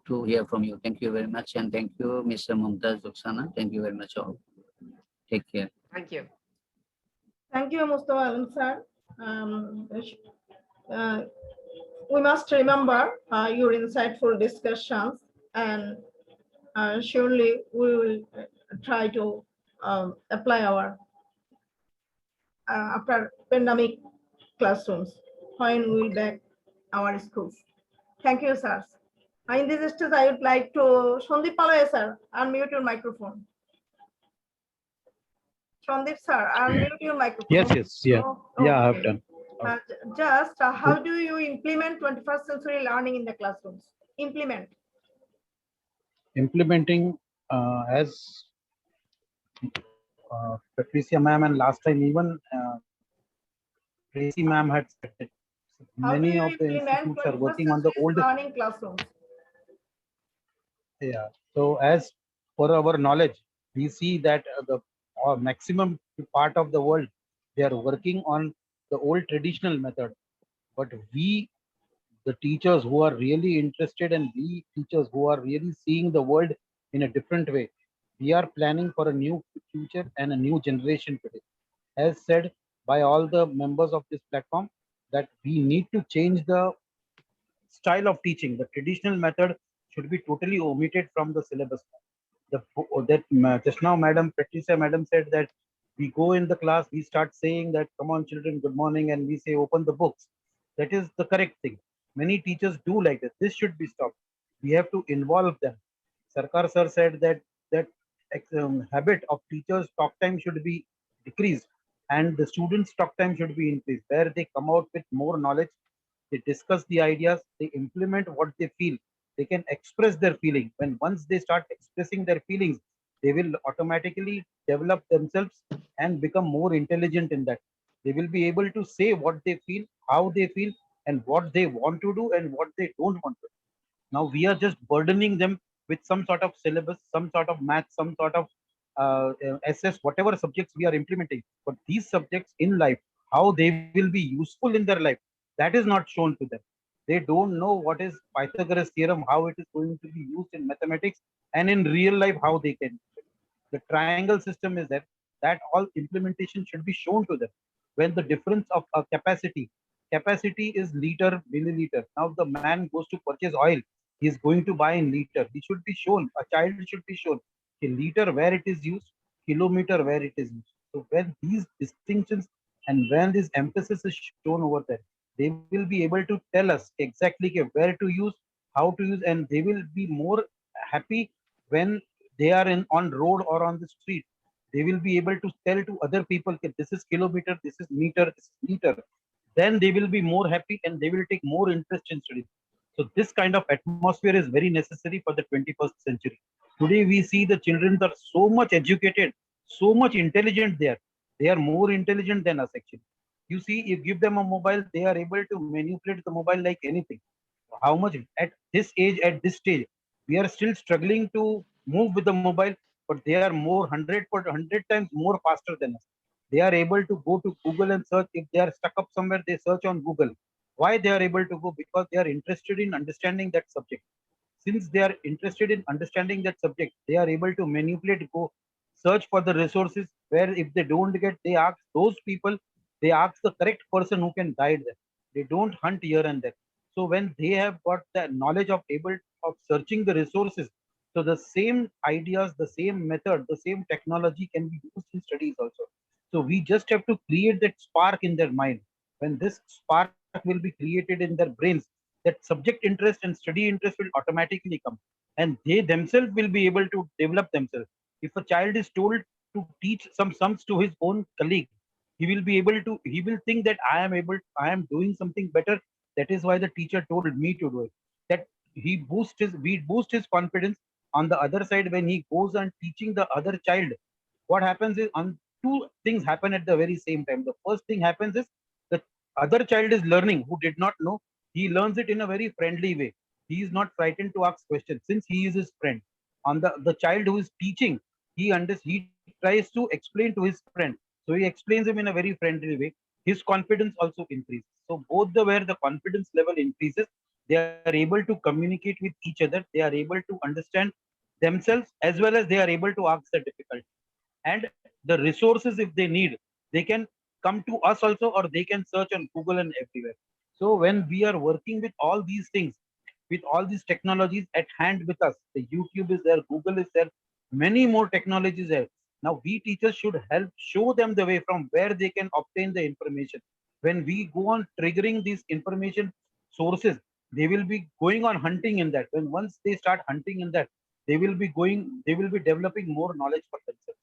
to hear from you. Thank you very much, and thank you, Mr. Mumtaz Rukhsana. Thank you very much all. Take care. Thank you. Thank you, Mustafa Alam sir. We must remember your insightful discussions, and surely we will try to apply our after pandemic classrooms when we will back our schools. Thank you, sir. In this stage, I would like to Sandeep Palaya, sir, unmute your microphone. Sandeep, sir, unmute your microphone. Yes, yeah. Oh, yeah, I have okay. done. Just how do you implement 21st century learning in the classrooms? Implementing as Patricia ma'am and last time even Tracy ma'am had said that How do many you of the implement institutes are 21st working on the century old. learning classrooms? Yeah. So as per our knowledge, we see that the maximum part of the world, they are working on the old traditional method. But we, the teachers who are really interested, and we teachers who are really seeing the world in a different way, we are planning for a new future and a new generation today. As said by all the members of this platform, that we need to change the style of teaching. The traditional method should be totally omitted from the syllabus. Just now, Madam Patricia, Madam said that we go in the class, we start saying that, come on, children, good morning, and we say, open the books. That is the correct thing. Many teachers do like that. This should be stopped. We have to involve them. Sarkar sir said that habit of teachers' talk time should be decreased, and the students' talk time should be increased, where they come out with more knowledge, they discuss the ideas, they implement what they feel, they can express their feeling. When once they start expressing their feelings, they will automatically develop themselves and become more intelligent in that. They will be able to say what they feel, how they feel, and what they want to do and what they don't want to do. Now we are just burdening them with some sort of syllabus, some sort of math, some sort of SS, whatever subjects we are implementing. But these subjects in life, how they will be useful in their life, that is not shown to them. They don't know what is Pythagoras theorem, how it is going to be used in mathematics, and in real life, how they can. The triangle system is there. That all implementation should be shown to them. When the difference of a capacity is liter, milliliter. Now the man goes to purchase oil. He is going to buy in liter. He should be shown. A child should be shown a liter where it is used, kilometer where it is used. So when these distinctions and when this emphasis is shown over there, they will be able to tell us exactly where to use, how to use, and they will be more happy when they are in on road or on the street. They will be able to tell to other people, okay, this is kilometer, this is meter, this is liter. Then they will be more happy and they will take more interest in studies. So this kind of atmosphere is very necessary for the 21st century. Today we see the children are so much educated, so much intelligent there. They are more intelligent than us actually. You see, you give them a mobile, they are able to manipulate the mobile like anything. How much at this age, at this stage, we are still struggling to move with the mobile, but they are more 100 times more faster than us. They are able to go to Google and search. If they are stuck up somewhere, they search on Google. Why they are able to go? Because they are interested in understanding that subject. Since they are interested in understanding that subject, they are able to manipulate, go search for the resources, where if they don't get, they ask those people, they ask the correct person who can guide them. They don't hunt here and there. So when they have got the knowledge of able of searching the resources, so the same ideas, the same method, the same technology can be used in studies also. So we just have to create that spark in their mind. When this spark will be created in their brains, that subject interest and study interest will automatically come, and they themselves will be able to develop themselves. If a child is told to teach some sums to his own colleague, he will be able to, he will think that I am doing something better. That is why the teacher told me to do it. That we boost his confidence. On the other side, when he goes and teaching the other child, what happens is, on two things happen at the very same time. The first thing happens is, the other child is learning who did not know. He learns it in a very friendly way. He is not frightened to ask questions since he is his friend. On the child who is teaching, he tries to explain to his friend, so he explains him in a very friendly way. His confidence also increases. So both the where the confidence level increases, they are able to communicate with each other. They are able to understand themselves, as well as they are able to ask the difficult. And the resources, if they need, they can come to us also, or they can search on Google and everywhere. So when we are working with all these things, with all these technologies at hand with us, the YouTube is there, Google is there, many more technologies there. Now we teachers should help show them the way from where they can obtain the information. When we go on triggering these information sources, they will be going on hunting in that. When once they start hunting in that, they will be developing more knowledge for themselves.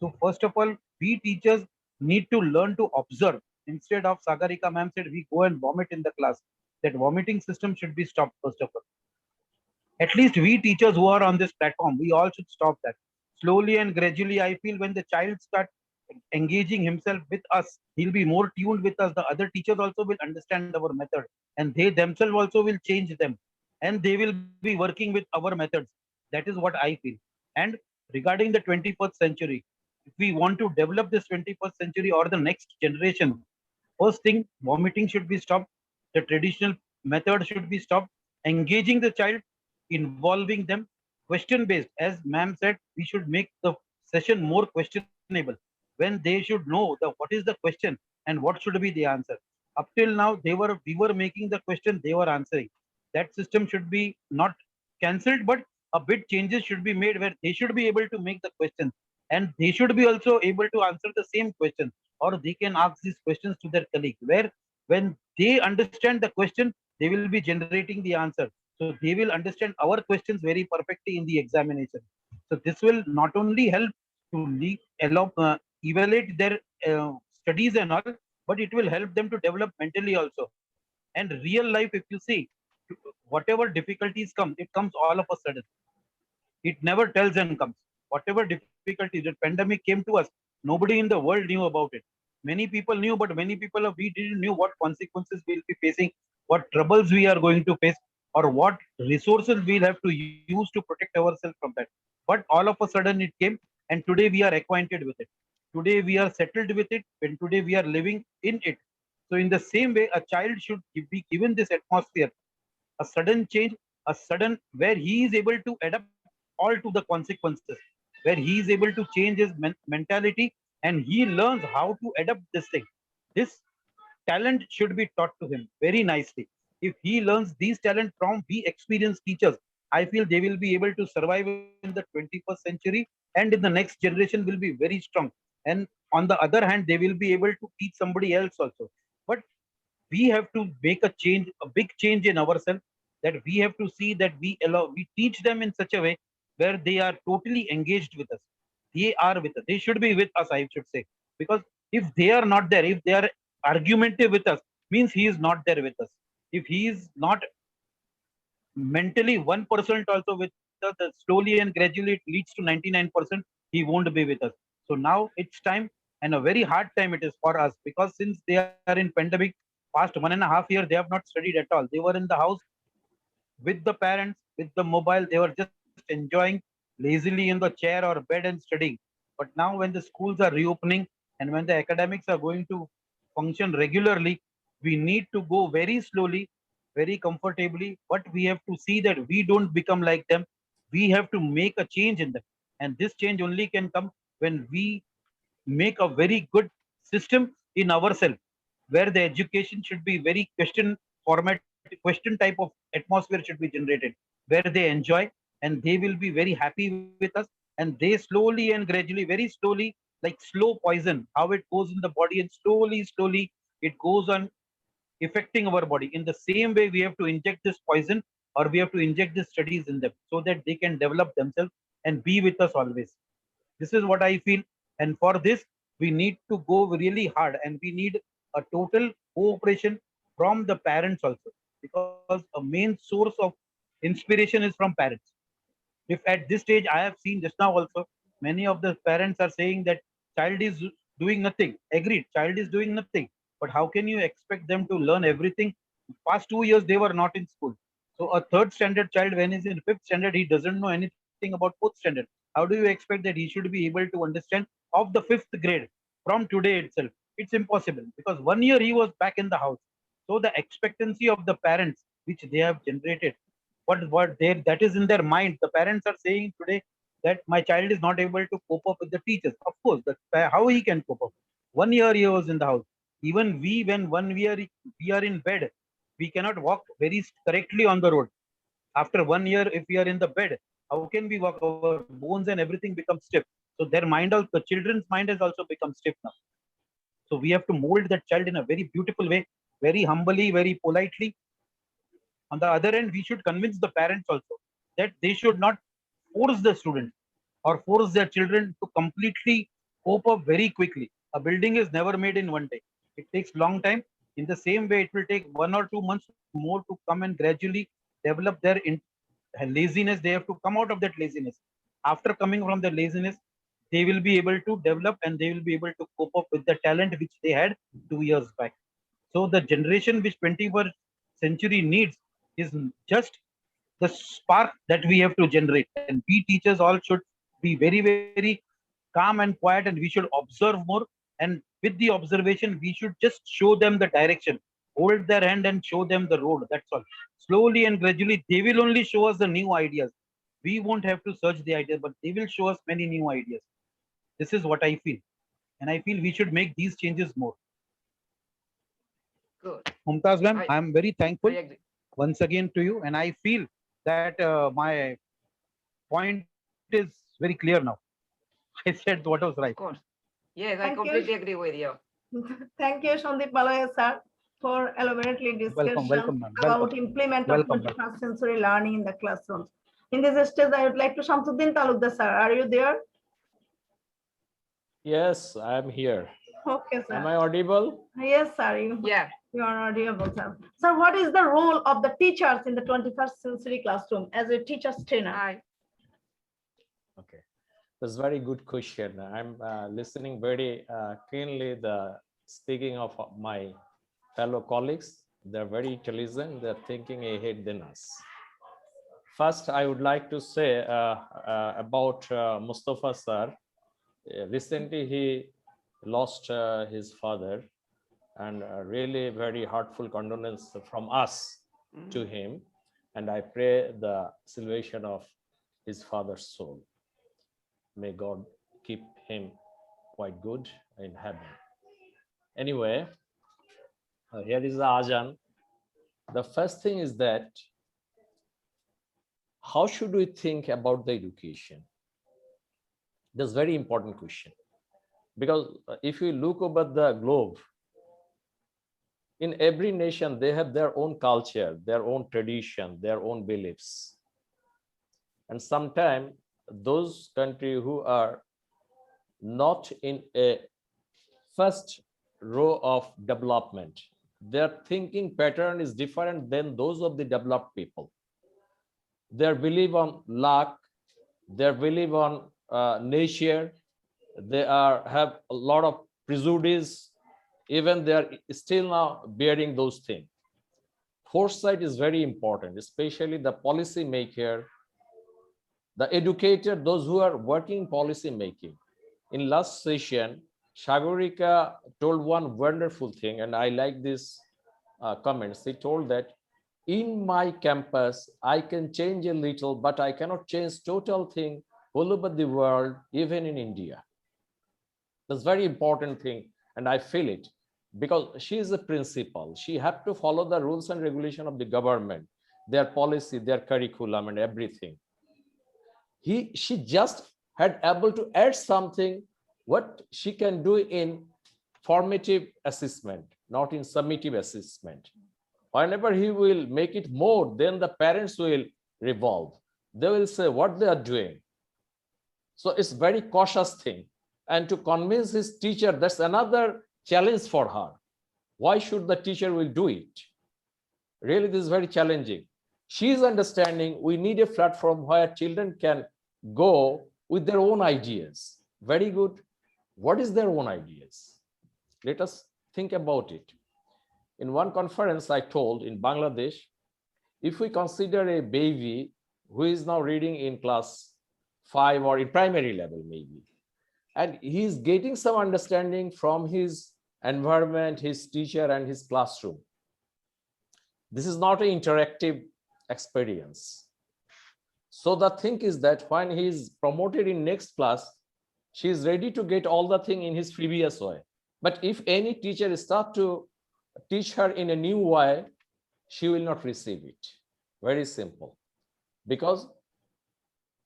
So first of all, we teachers need to learn to observe. Instead of, Sagarika ma'am said, we go and vomit in the class. That vomiting system should be stopped first of all. At least we teachers who are on this platform, we all should stop that. Slowly and gradually, I feel when the child starts engaging himself with us, he'll be more tuned with us. The other teachers also will understand our method, and they themselves also will change them, and they will be working with our methods. That is what I feel. And regarding the 21st century, if we want to develop this 21st century or the next generation, first thing, vomiting should be stopped. The traditional method should be stopped. Engaging the child, involving them, question based. As ma'am said, we should make the session more questionable. When they should know the what is the question and what should be the answer. Up till now, we were making the question, they were answering. That system should be not cancelled, but a bit changes should be made where they should be able to make the questions and they should be also able to answer the same question, or they can ask these questions to their colleague, where when they understand the question, they will be generating the answer. So they will understand our questions very perfectly in the examination. So this will not only help to evaluate their studies and all, but it will help them to develop mentally also. And real life, if you see, whatever difficulties come, it comes all of a sudden. It never tells and comes. Whatever difficulties, the pandemic came to us, nobody in the world knew about it. Many people knew, but many people we didn't know what consequences we'll be facing, what troubles we are going to face, or what resources we'll have to use to protect ourselves from that. But all of a sudden it came, and today we are acquainted with it. Today we are settled with it, and today we are living in it. So in the same way, a child should be given this atmosphere, a sudden change, a sudden where he is able to adapt all to the consequences, where he is able to change his mentality and he learns how to adapt this thing. This talent should be taught to him very nicely. If he learns these talent from we experienced teachers, I feel they will be able to survive in the 21st century, and in the next generation will be very strong. And on the other hand, they will be able to teach somebody else also. But we have to make a change, a big change in ourselves, that we have to see that we teach them in such a way where they are totally engaged with us. They are with us. They should be with us, I should say. Because if they are not there, if they are argumentative with us, means he is not there with us. If he is not mentally 1% also with us, slowly and gradually it leads to 99%, he won't be with us. So now it's time, and a very hard time it is for us, because since they are in pandemic, past 1.5 years, they have not studied at all. They were in the house with the parents, with the mobile, they were just enjoying lazily in the chair or bed and studying. But now when the schools are reopening and when the academics are going to function regularly, we need to go very slowly, very comfortably, but we have to see that we don't become like them. We have to make a change in them. And this change only can come when we make a very good system in ourselves, where the education should be very question type of atmosphere should be generated, where they enjoy and they will be very happy with us, and they slowly and gradually, very slowly, like slow poison, how it goes in the body, and slowly it goes on affecting our body. In the same way, we have to inject this poison, or we have to inject these studies in them, so that they can develop themselves and be with us always. This is what I feel. And for this, we need to go really hard, and we need a total cooperation from the parents also, because a main source of inspiration is from parents. If at this stage, I have seen just now also, many of the parents are saying that child is doing nothing. Agreed, child is doing nothing. But how can you expect them to learn everything? Past 2 years, they were not in school. So a third standard child, when he's in fifth standard, he doesn't know anything about fourth standard. How do you expect that he should be able to understand of the fifth grade from today itself? It's impossible, because 1 year he was back in the house. So the expectancy of the parents, which they have generated, what they that is in their mind. The parents are saying today that my child is not able to cope up with the teachers. Of course, how he can cope up? 1 year he was in the house. Even we, when 1 year we are in bed, we cannot walk very correctly on the road. After 1 year, if we are in the bed, how can we walk? Our bones and everything become stiff. So their mind, also, the children's mind has also become stiff now. So we have to mold that child in a very beautiful way, very humbly, very politely. On the other end, we should convince the parents also that they should not force the students or force their children to completely cope up very quickly. A building is never made in one day. It takes long time. In the same way, it will take 1 or 2 months more to come and gradually develop their laziness, they have to come out of that laziness. After coming from the laziness, they will be able to develop and they will be able to cope up with the talent which they had 2 years back. So the generation which 21st century needs is just the spark that we have to generate. And we teachers all should be very, very calm and quiet, and we should observe more. And with the observation, we should just show them the direction, hold their hand and show them the road. That's all. Slowly and gradually, they will only show us the new ideas. We won't have to search the ideas, but they will show us many new ideas. This is what I feel. And I feel we should make these changes more. Good. Mumtaz ma'am, I am very thankful once again to you. And I feel that my point is very clear now. I said what was right. Of course. Yes, I Thank completely you. agree with you. Thank you, Sandeep Malaya sir, for elaborately discussion welcome, ma'am. about Welcome. implement Welcome, of 21st century learning in the classrooms. In this stage, I would like to Shamsuddin Talukdar sir. Are you there? Yes, I am here. Okay, sir. Am I audible? Yes, sir. You are audible, sir. Sir, what is the role of the teachers in the 21st century classroom as a teacher's trainer? Okay, that's a very good question. I'm listening very keenly the speaking of my fellow colleagues. They're very intelligent. They're thinking ahead than us. First, I would like to say about Mustafa sir. Recently, he lost his father, and really very heartful condolence from us to him. And I pray the salvation of his father's soul. May God keep him quite good in heaven. Anyway, here is the Ajan. The first thing is that how should we think about the education? That's a very important question. Because if you look over the globe, in every nation, they have their own culture, their own tradition, their own beliefs. And sometimes those countries who are not in a first row of development, their thinking pattern is different than those of the developed people. Their belief on luck, their belief on nature, they have a lot of prejudice. Even they are still now bearing those things. Foresight is very important, especially the policy maker, the educator, those who are working policy making. In last session, Sagarika told one wonderful thing, and I like this comments. He told that in my campus, I can change a little, but I cannot change total thing all over the world, even in India. That's very important thing, and I feel it because she is a principal. She have to follow the rules and regulation of the government, their policy, their curriculum, and everything. She just had able to add something what she can do in formative assessment, not in summative assessment. Whenever he will make it more, then the parents will revolve. They will say what they are doing. So it's very cautious thing. And to convince his teacher, that's another challenge for her. Why should the teacher will do it? Really, this is very challenging. She is understanding we need a platform where children can go with their own ideas. Very good. What is their own ideas? Let us think about it. In one conference I told in Bangladesh, if we consider a baby who is now reading in class 5 or in primary level maybe, and he is getting some understanding from his environment, his teacher, and his classroom. This is not an interactive experience. So the thing is that when he is promoted in next class, she is ready to get all the thing in his previous way. But if any teacher start to teach her in a new way, she will not receive it. Very simple. Because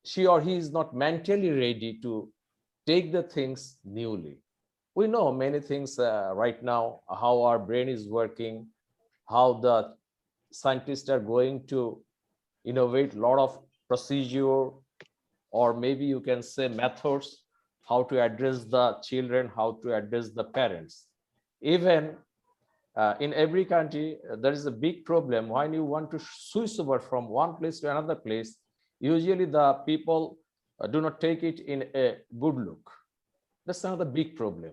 she or he is not mentally ready to take the things newly. We know many things right now, how our brain is working, how the scientists are going to innovate a lot of procedure, or maybe you can say methods, how to address the children, how to address the parents. Even in every country, there is a big problem. When you want to switch over from one place to another place, usually the people do not take it in a good look. That's another big problem.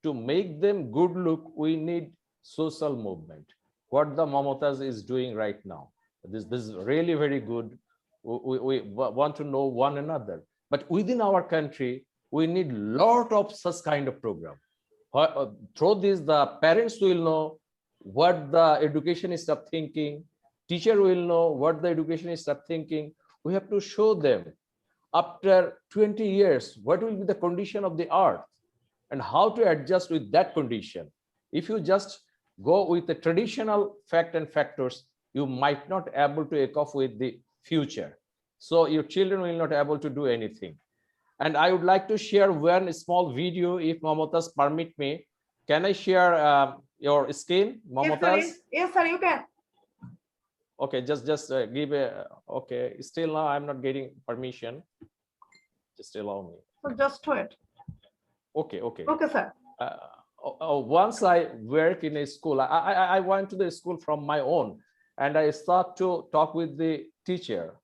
To make them good look, we need social movement. What the Mamatas is doing right now. This is really very good. We want to know one another. But within our country, we need a lot of such kind of program. Through this, the parents will know what the educationists are thinking. Teacher will know what the educationists are thinking. We have to show them after 20 years, what will be the condition of the earth and how to adjust with that condition. If you just go with the traditional fact and factors, you might not able to equip with the future. So your children will not able to do anything. And I would like to share one small video, if Mamatas permit me. Can I share your screen, Mamatas? Yes, sir, you can. Okay, just give a, okay, still now I'm not getting permission. Just allow me. So just wait. Okay, okay. Okay, sir. Once I work in a school, I went to the school from my own, and I start to talk with the teacher,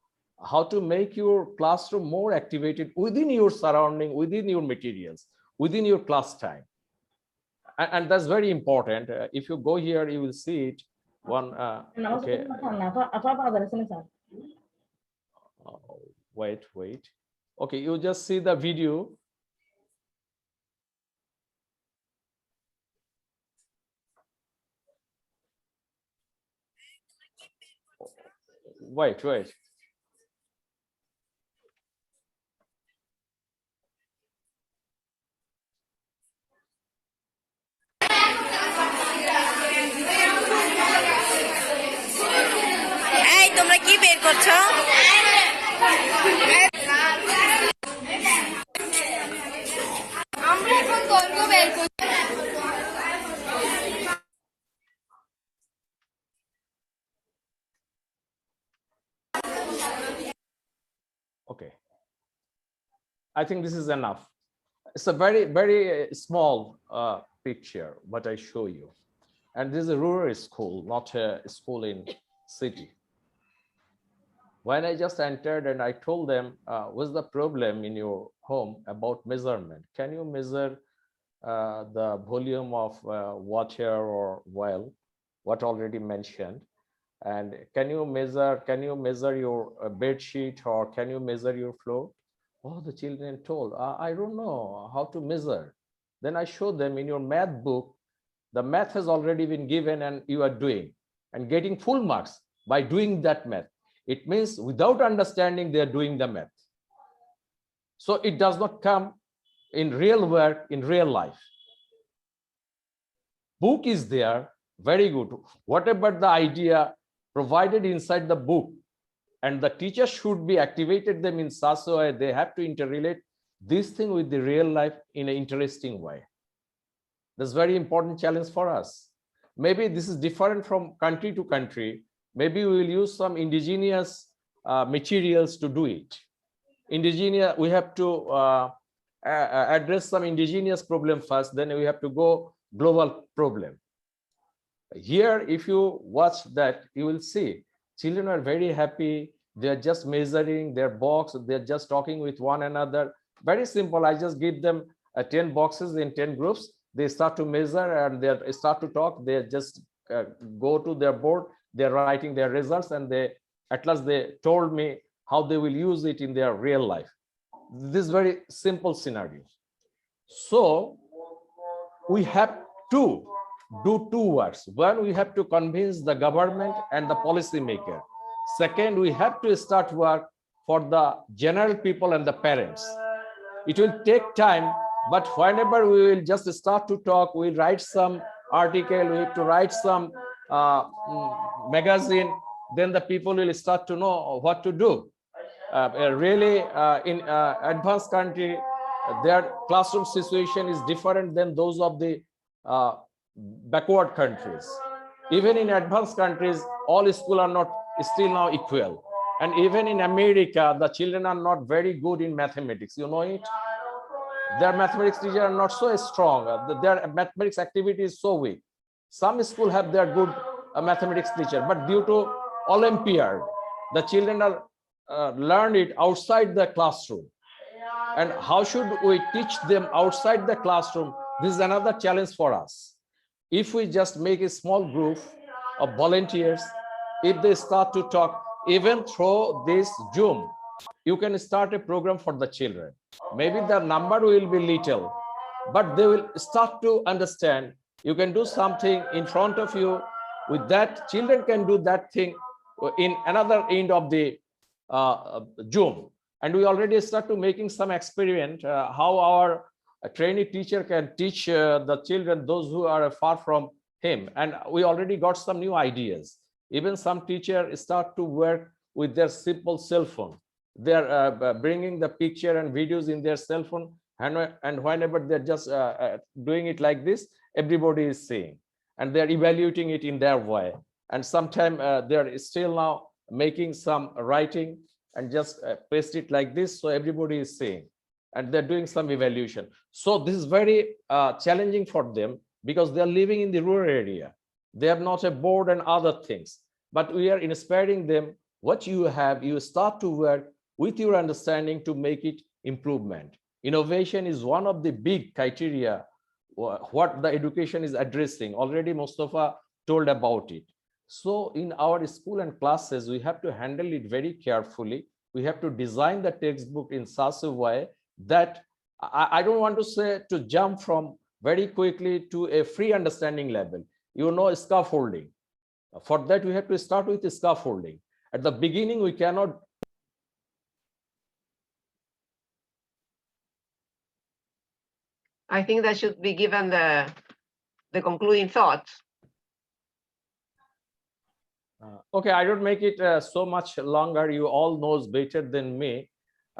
how to make your classroom more activated within your surrounding, within your materials, within your class time. And that's very important. If you go here, you will see it. One, okay. Wait. Okay, you just see the video. Wait. এই তোমরা কি বের করছো? আমরা এখন গল্প বের করছি। Okay, I think this is enough. It's a very, very small picture, but I show you. And this is a rural school, not a school in city. When I just entered and I told them, what's the problem in your home about measurement? Can you measure the volume of water or well, what already mentioned? And can you measure your bed sheet, or can you measure your floor? Oh, the children told, I don't know how to measure. Then I showed them in your math book, the math has already been given and you are doing and getting full marks by doing that math. It means without understanding, they are doing the math. So it does not come in real work, in real life. Book is there, very good. Whatever the idea provided inside the book, and the teacher should be activated them in such a way they have to interrelate this thing with the real life in an interesting way. That's very important challenge for us. Maybe this is different from country to country. Maybe we will use some indigenous materials to do it. Indigenous, we have to address some indigenous problem first, then we have to go global problem. Here, if you watch that, you will see children are very happy. They are just measuring their box. They're just talking with one another. Very simple. I just give them 10 boxes in 10 groups. They start to measure and they start to talk. They just go to their board. They're writing their results, and at last they told me how they will use it in their real life. This very simple scenario. So we have to do two works. One, we have to convince the government and the policy maker. Second, we have to start work for the general people and the parents. It will take time, but whenever we will just start to talk, we'll write some article, we have to write some magazine, then the people will start to know what to do. Really, in advanced country, their classroom situation is different than those of the backward countries. Even in advanced countries, all schools are not still now equal. And even in America, the children are not very good in mathematics. You know it? Their mathematics teachers are not so strong. Their mathematics activity is so weak. Some school have their good mathematics teacher, but due to Olympiad, the children are learn it outside the classroom. And how should we teach them outside the classroom? This is another challenge for us. If we just make a small group of volunteers, if they start to talk, even through this Zoom, you can start a program for the children. Maybe the number will be little, but they will start to understand. You can do something in front of you. With that, children can do that thing in another end of the Zoom. And we already start to making some experiment how our trainee teacher can teach the children, those who are far from him. And we already got some new ideas. Even some teachers start to work with their simple cell phone. They're bringing the picture and videos in their cell phone. And whenever they're just doing it like this, everybody is seeing. And they're evaluating it in their way. And sometimes they're still now making some writing and just paste it like this, so everybody is seeing. And they're doing some evaluation. So this is very challenging for them because they're living in the rural area. They have not a board and other things. But we are inspiring them. What you have, you start to work with your understanding to make it improvement. Innovation is one of the big criteria what the education is addressing. Already Mustafa told about it. So in our school and classes, we have to handle it very carefully. We have to design the textbook in such a way that I don't want to say to jump from very quickly to a free understanding level. You know, scaffolding. For that, we have to start with the scaffolding. At the beginning, we cannot. I think that should be given the concluding thoughts. Okay, I don't make it so much longer. You all knows better than me.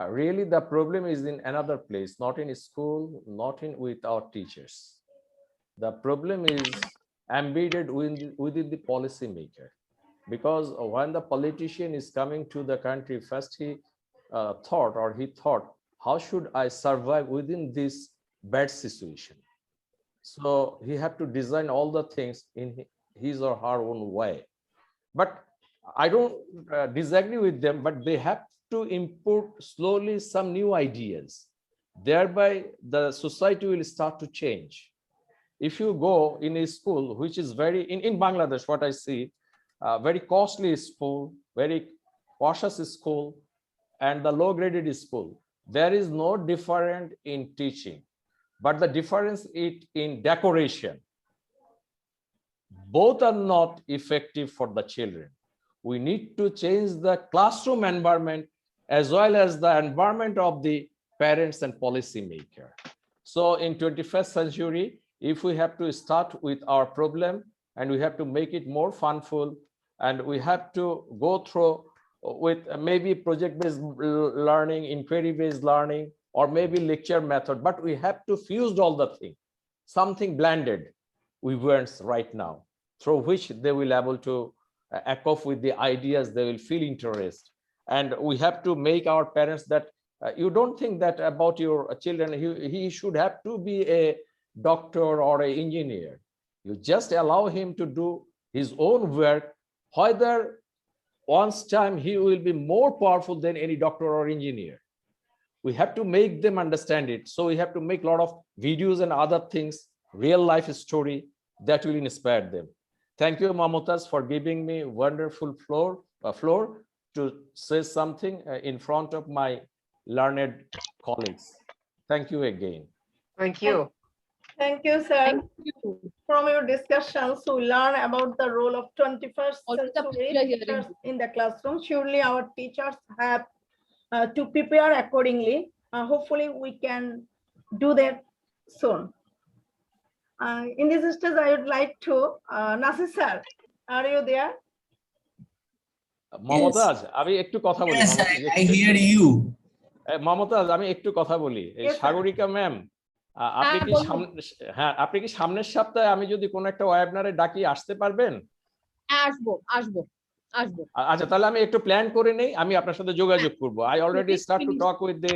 Really, the problem is in another place, not in school, not in with our teachers. The problem is embedded within the policymaker. Because when the politician is coming to the country, first he thought, how should I survive within this bad situation? So he had to design all the things in his or her own way. But I don't disagree with them, but they have to import slowly some new ideas. Thereby, the society will start to change. If you go in a school, which is very, in Bangladesh, what I see, very costly school, very cautious school, and the low-graded school, there is no difference in teaching, but the difference is in decoration. Both are not effective for the children. We need to change the classroom environment as well as the environment of the parents and policymaker. So in 21st century, if we have to start with our problem and we have to make it more funful, and we have to go through with maybe project-based learning, inquiry-based learning, or maybe lecture method, but we have to fuse all the things, something blended we want right now, through which they will able to echo with the ideas, they will feel interest. And we have to make our parents that you don't think that about your children, he should have to be a doctor or an engineer. You just allow him to do his own work, whether once time he will be more powerful than any doctor or engineer. We have to make them understand it. So we have to make a lot of videos and other things, real life story that will inspire them. Thank you, Mamutaz, for giving me wonderful floor to say something in front of my learned colleagues. Thank you again. Thank you. Thank you, sir. Thank you. From your discussions, we learn about the role of 21st Also the century picture here teachers in the classroom. Surely our teachers have to prepare accordingly. Hopefully we can do that soon. In this stage, I would like to, Nasir sir, are you there? Mumtaz আমি একটু কথা বলি I hear you. Mumtaz আমি একটু কথা বলি Sagarika ma'am আপনি কি সামনের সপ্তাহে আমি যদি কোন একটা ওয়েবিনারে ডাকি আসতে পারবেন? আসবো। আচ্ছা, তাহলে আমি একটু প্ল্যান করে নেই, আমি আপনার সাথে যোগাযোগ করব। I already start to talk with the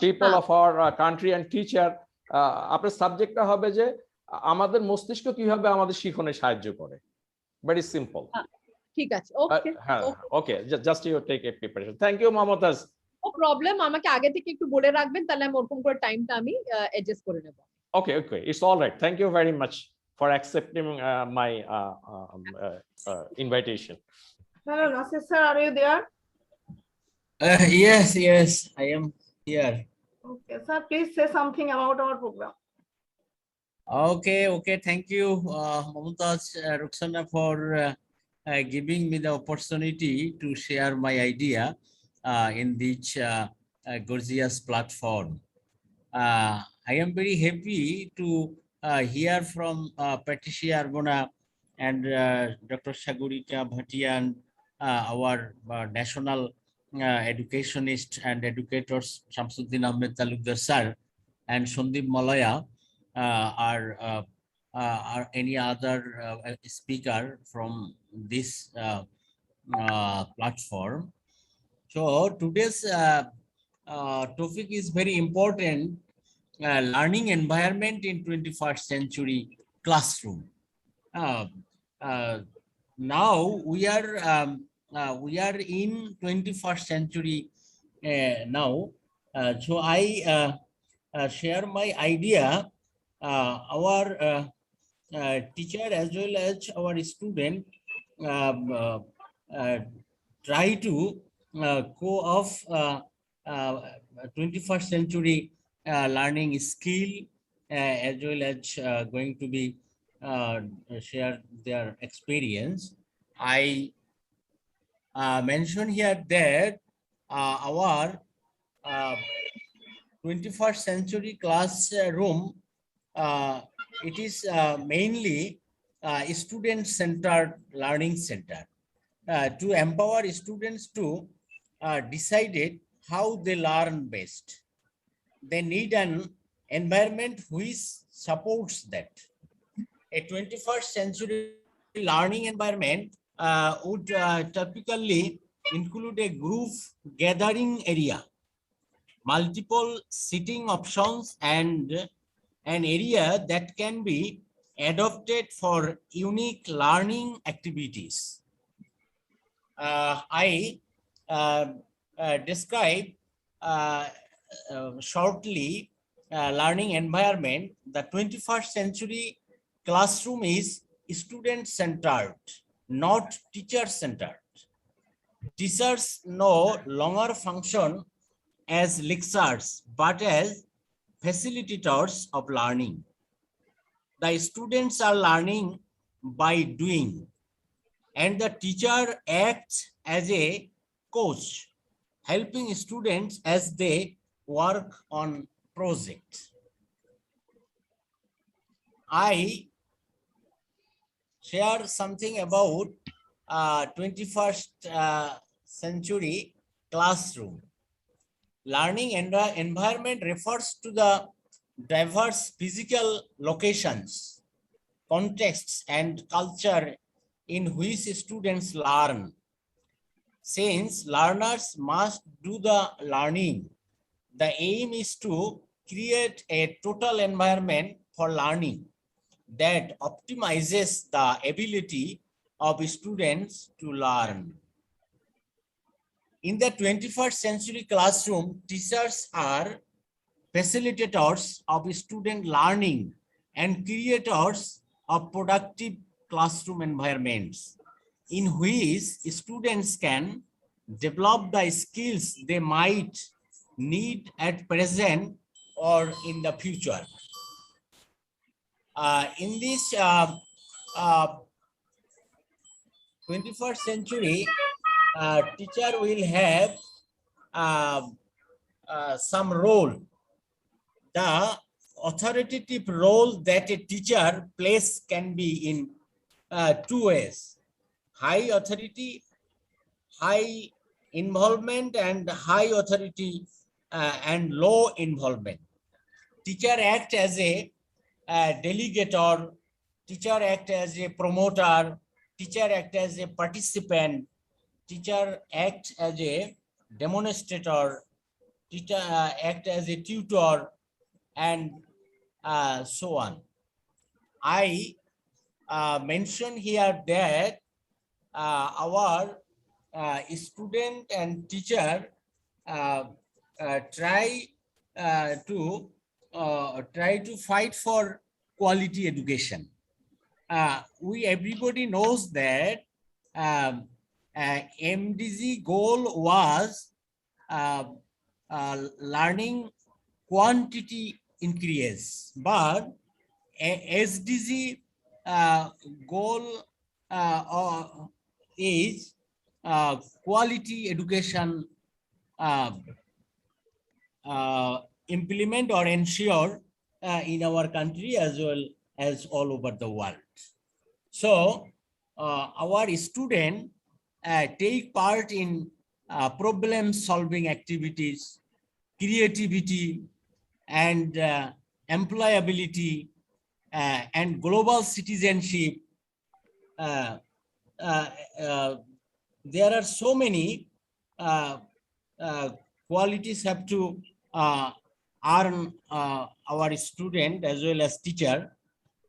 people of our country and teacher. আপনার সাবজেক্টটা হবে যে আমাদের মস্তিষ্ক কিভাবে আমাদের শিখনে সাহায্য করে, ভেরি সিম্পল। ঠিক আছে, ওকে হ্যাঁ, okay, just you take a preparation. Thank you Mumtaz. No problem, আমাকে আগে থেকে একটু বলে রাখবেন, তাহলে আমি ওরকম করে টাইমটা আমি অ্যাডজাস্ট করে নেব। Okay, it's all right. Thank you very much for accepting my invitation. Hello, Nasir sir, are you there? Yes, I am here. Okay, sir, please say something about our program. Okay, thank you, Mumtaz, Ruxana, for giving me the opportunity to share my idea in this gorgeous platform. I am very happy to hear from Patricia Arbona and Dr. Sagurika Bhatian, our national educationist and educators, Shamsuddin Ahmed Talukdar sir and Sandeep Malaya, or any other speaker from this platform. So today's topic is very important, learning environment in 21st century classroom. Now we are in 21st century now. So I share my idea. Our teacher as well as our student try to go off 21st century learning skill, as well as going to be share their experience. I mention here that our 21st century classroom, it is mainly student-centered learning center to empower students to decide how they learn best. They need an environment which supports that. A 21st century learning environment would typically include a group gathering area, multiple seating options, and an area that can be adopted for unique learning activities. I describe shortly learning environment. The 21st century classroom is student-centered, not teacher-centered. Teachers no longer function as lecturers, but as facilitators of learning. The students are learning by doing, and the teacher acts as a coach, helping students as they work on projects. I share something about 21st century classroom. Learning environment refers to the diverse physical locations, contexts, and culture in which students learn. Since learners must do the learning, the aim is to create a total environment for learning that optimizes the ability of students to learn. In the 21st century classroom, teachers are facilitators of student learning and creators of productive classroom environments in which students can develop the skills they might need at present or in the future. In this 21st century, teacher will have some role. The authoritative role that a teacher plays can be in two ways: high authority, high involvement, and high authority and low involvement. Teacher act as a delegator, teacher act as a promoter, teacher act as a participant, teacher act as a demonstrator, teacher act as a tutor, and so on. I mention here that our student and teacher try to fight for quality education. Everybody knows that MDG goal was learning quantity increase, but SDG goal is quality education implement or ensure in our country as well as all over the world. So our students take part in problem solving activities, creativity, and employability, and global citizenship. There are so many qualities have to earn our student as well as teacher.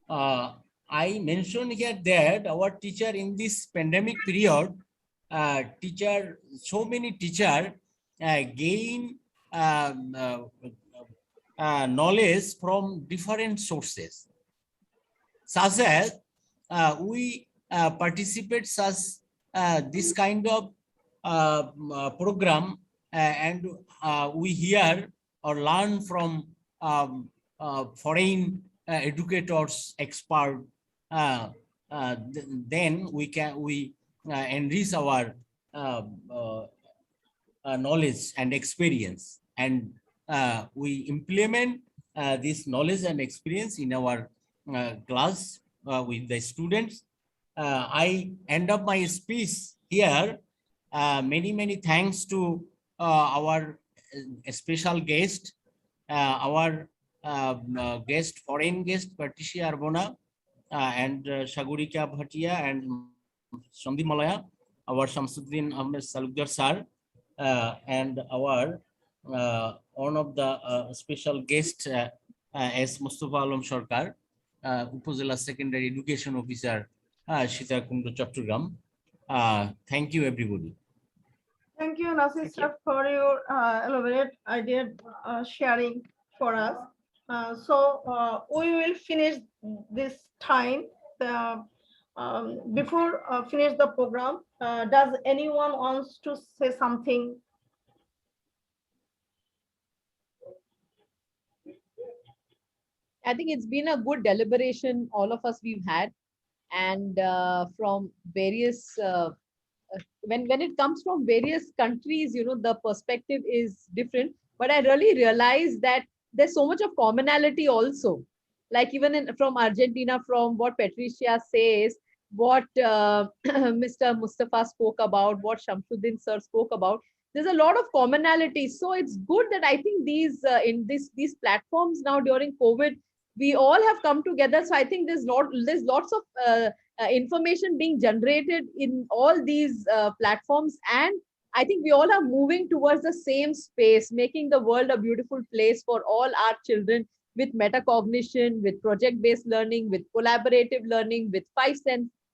I mentioned here that our teacher in this pandemic period, so many teachers gain knowledge from different sources, such as we participate such this kind of program, and we hear or learn from foreign educators, expert. Then we enrich our knowledge and experience, and we implement this knowledge and experience in our class with the students. I end up my speech here. Many thanks to our special guest, our guest, foreign guest, Patricia Arbona, and Sagurika Bhatia and Sandhi Malaya, our Shamsuddin Ahmed Salukdar sir, and our one of the special guest as Mustafa Alam Sarkar, Upazila Secondary Education Officer, Sitakund Chattogram. Thank you, everybody. Thank you, Nasir sir, for your elaborate idea sharing for us. So we will finish this time. Before finish the program, does anyone wants to say something? I think it's been a good deliberation, all of us we've had, and from various, when it comes from various countries, you know, the perspective is different, but I really realized that there's so much of commonality also, like even from Argentina, from what Patricia says, what Mr. Mustafa spoke about, what Shamsuddin sir spoke about, there's a lot of commonality. So it's good that I think these platforms now during COVID, we all have come together. So I think there's lots of information being generated in all these platforms, and I think we all are moving towards the same space, making the world a beautiful place for all our children, with metacognition, with project-based learning, with collaborative learning, with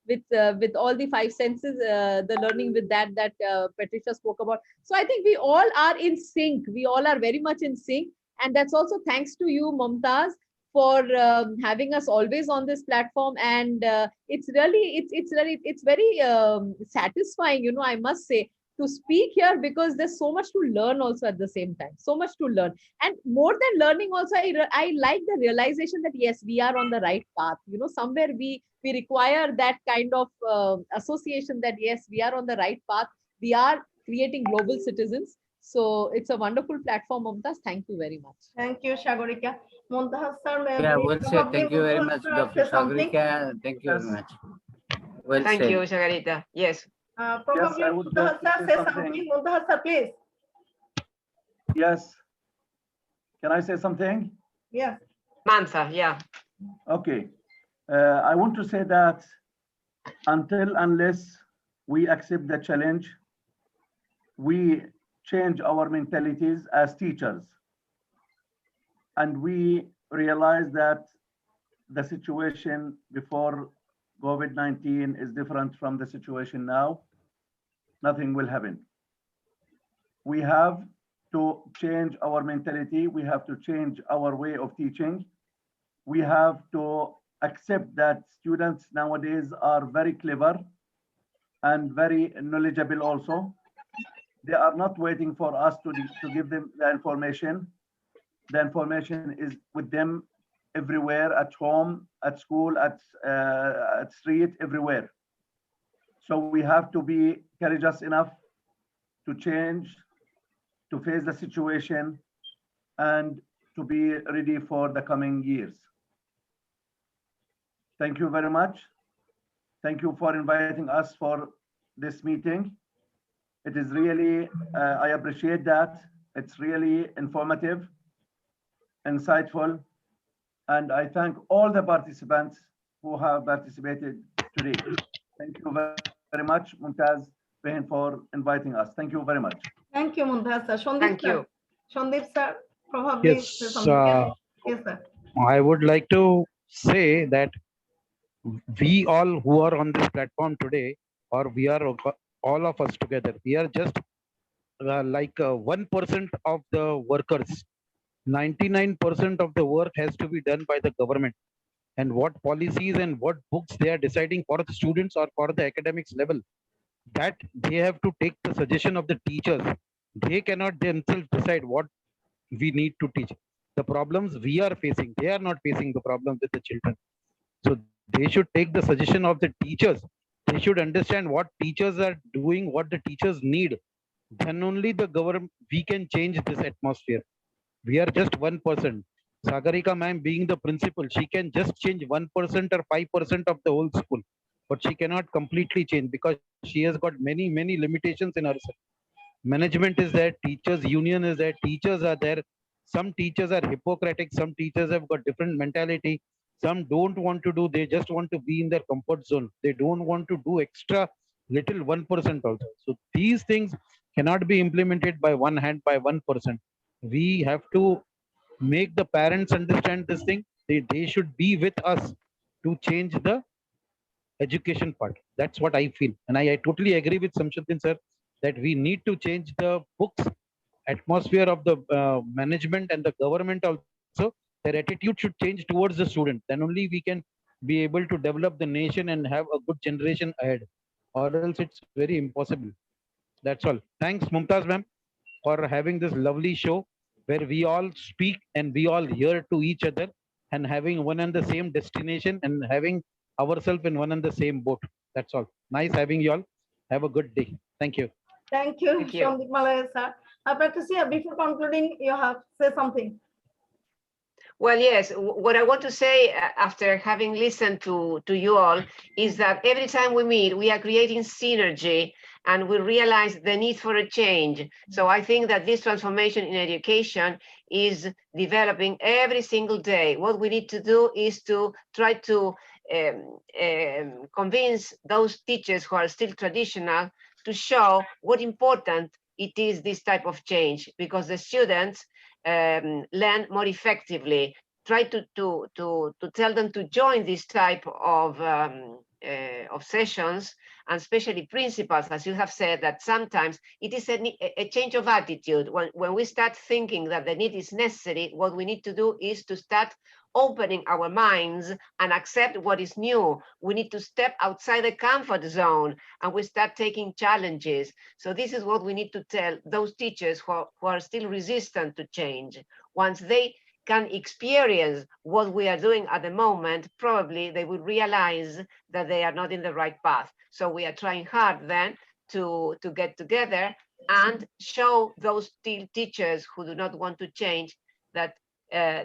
with all the 5 senses, the learning with that Patricia spoke about. So I think we all are in sync. We all are very much in sync, and that's also thanks to you, Mumtaz, for having us always on this platform. And it's very satisfying, you know, I must say, to speak here, because there's so much to learn also at the same time, so much to learn. And more than learning also, I like the realization that yes, we are on the right path. You know, somewhere we require that kind of association that yes, we are on the right path. We are creating global citizens. So it's a wonderful platform, Mumtaz. Thank you very much. Thank you, Sagorika. Mumtaz sir, yeah, well said. Thank you very much, Dr. Sagorika. Thank you very much. Well Thank said. you, Sagarita. Yes. Probably I would Mumtaz sir, say say something. Mumtaz sir, please. Yes. Can I say something? Yes. Mantha, yeah. Okay. I want to say that unless we accept the challenge, we change our mentalities as teachers, and we realize that the situation before COVID-19 is different from the situation now, nothing will happen. We have to change our mentality. We have to change our way of teaching. We have to accept that students nowadays are very clever and very knowledgeable also. They are not waiting for us to give them the information. The information is with them everywhere, at home, at school, at street, everywhere. So we have to be courageous enough to change, to face the situation, and to be ready for the coming years. Thank you very much. Thank you for inviting us for this meeting. It is really, I appreciate that. It's really informative, insightful, and I thank all the participants who have participated today. Thank you very much, Mumtaz Behin, for inviting us. Thank you very much. Thank you, Mumtaz sir. Shondeep Thank sir. you. Shondeep sir, probably Yes, say something. Yes, sir. I would like to say that we all who are on this platform today, or we are all of us together, we are just like 1% of the workers. 99% of the work has to be done by the government. And what policies and what books they are deciding for the students or for the academics level, that they have to take the suggestion of the teachers. They cannot themselves decide what we need to teach. The problems we are facing, they are not facing the problems with the children. So they should take the suggestion of the teachers. They should understand what teachers are doing, what the teachers need. Then only the government, we can change this atmosphere. We are just 1%. Sagarika ma'am being the principal, she can just change 1% or 5% of the whole school. But she cannot completely change because she has got many limitations in herself. Management is there, teachers union is there, teachers are there. Some teachers are Hippocratic, some teachers have got different mentality. Some don't want to do, they just want to be in their comfort zone. They don't want to do extra little 1% also. So these things cannot be implemented by one hand, by 1%. We have to make the parents understand this thing. They should be with us to change the education part. That's what I feel. And I totally agree with Samshuddin sir that we need to change the books, atmosphere of the management and the government also. Their attitude should change towards the student. Then only we can be able to develop the nation and have a good generation ahead. Or else it's very impossible. That's all. Thanks, Mumtaz ma'am, for having this lovely show where we all speak and we all hear to each other and having one and the same destination and having ourselves in one and the same boat. That's all. Nice having you all. Have a good day. Thank you. Thank you, Thank you. Shondeep Malaya sir. Patricia, before concluding, you have say something. Well, yes, what I want to say after having listened to you all is that every time we meet, we are creating synergy and we realize the need for a change. So I think that this transformation in education is developing every single day. What we need to do is to try to convince those teachers who are still traditional to show what important it is, this type of change, because the students learn more effectively. Try to tell them to join this type of sessions, and especially principals, as you have said, that sometimes it is a change of attitude. When we start thinking that the need is necessary, what we need to do is to start opening our minds and accept what is new. We need to step outside the comfort zone and we start taking challenges. So this is what we need to tell those teachers who are still resistant to change. Once they can experience what we are doing at the moment, probably they will realize that they are not in the right path. So we are trying hard then to get together and show those teachers who do not want to change that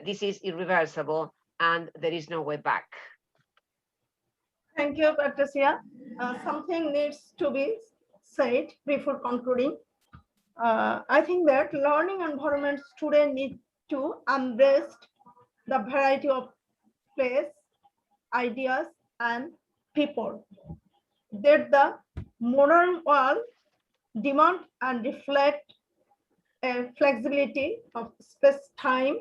this is irreversible and there is no way back. Thank you, Patricia. Something needs to be said before concluding. I think that learning environments today need to embrace the variety of place, ideas, and people that the modern world demand and reflect a flexibility of space, time,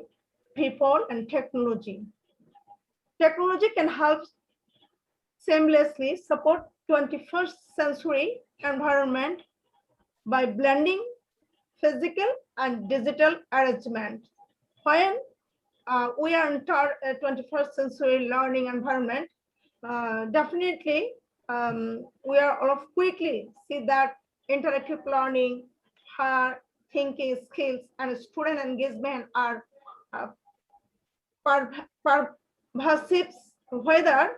people, and technology. Technology can help seamlessly support 21st century environment by blending physical and digital arrangement. When we enter a 21st century learning environment, definitely we are all of quickly see that interactive learning, thinking skills, and student engagement are pervasive, whether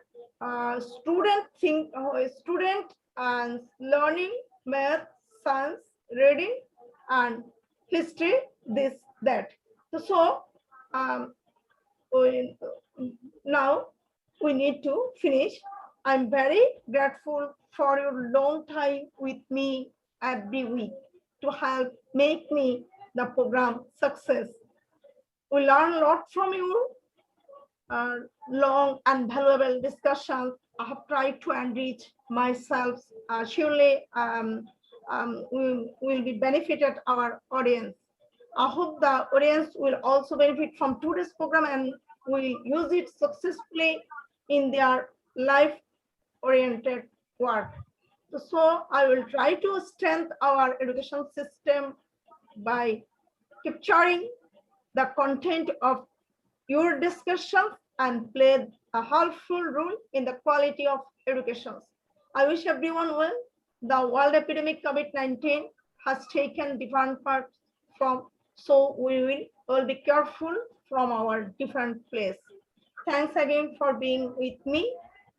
student and learning math, science, reading, and history, this, that. So now we need to finish. I'm very grateful for your long time with me every week to help make me the program success. We learn a lot from you. Long and valuable discussions. I have tried to enrich myself. Surely will be benefited our audience. I hope the audience will also benefit from today's program and will use it successfully in their life-oriented work. So I will try to strengthen our education system by capturing the content of your discussions and play a helpful role in the quality of education. I wish everyone well. The world epidemic COVID-19 has taken different parts from, so we will all be careful from our different place. Thanks again for being with me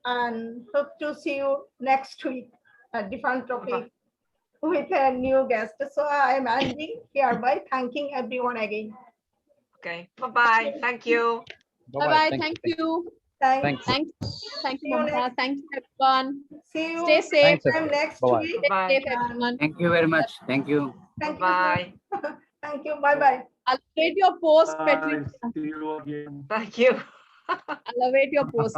and hope to see you next week at different topic with a new guest. So I am ending hereby thanking everyone again. Okay, bye-bye. Thank you. Bye-bye. Thank you. Thanks. Thank you, you Mamta. next- Thank you, everyone. See you Stay safe. next Bye-bye. week. Stay Bye. safe, everyone. Thank you very much. Thank you. Thank Bye. you. Thank you. Bye-bye. I'll await your post, Bye. Patricia. See you again. Thank you. I'll await your post.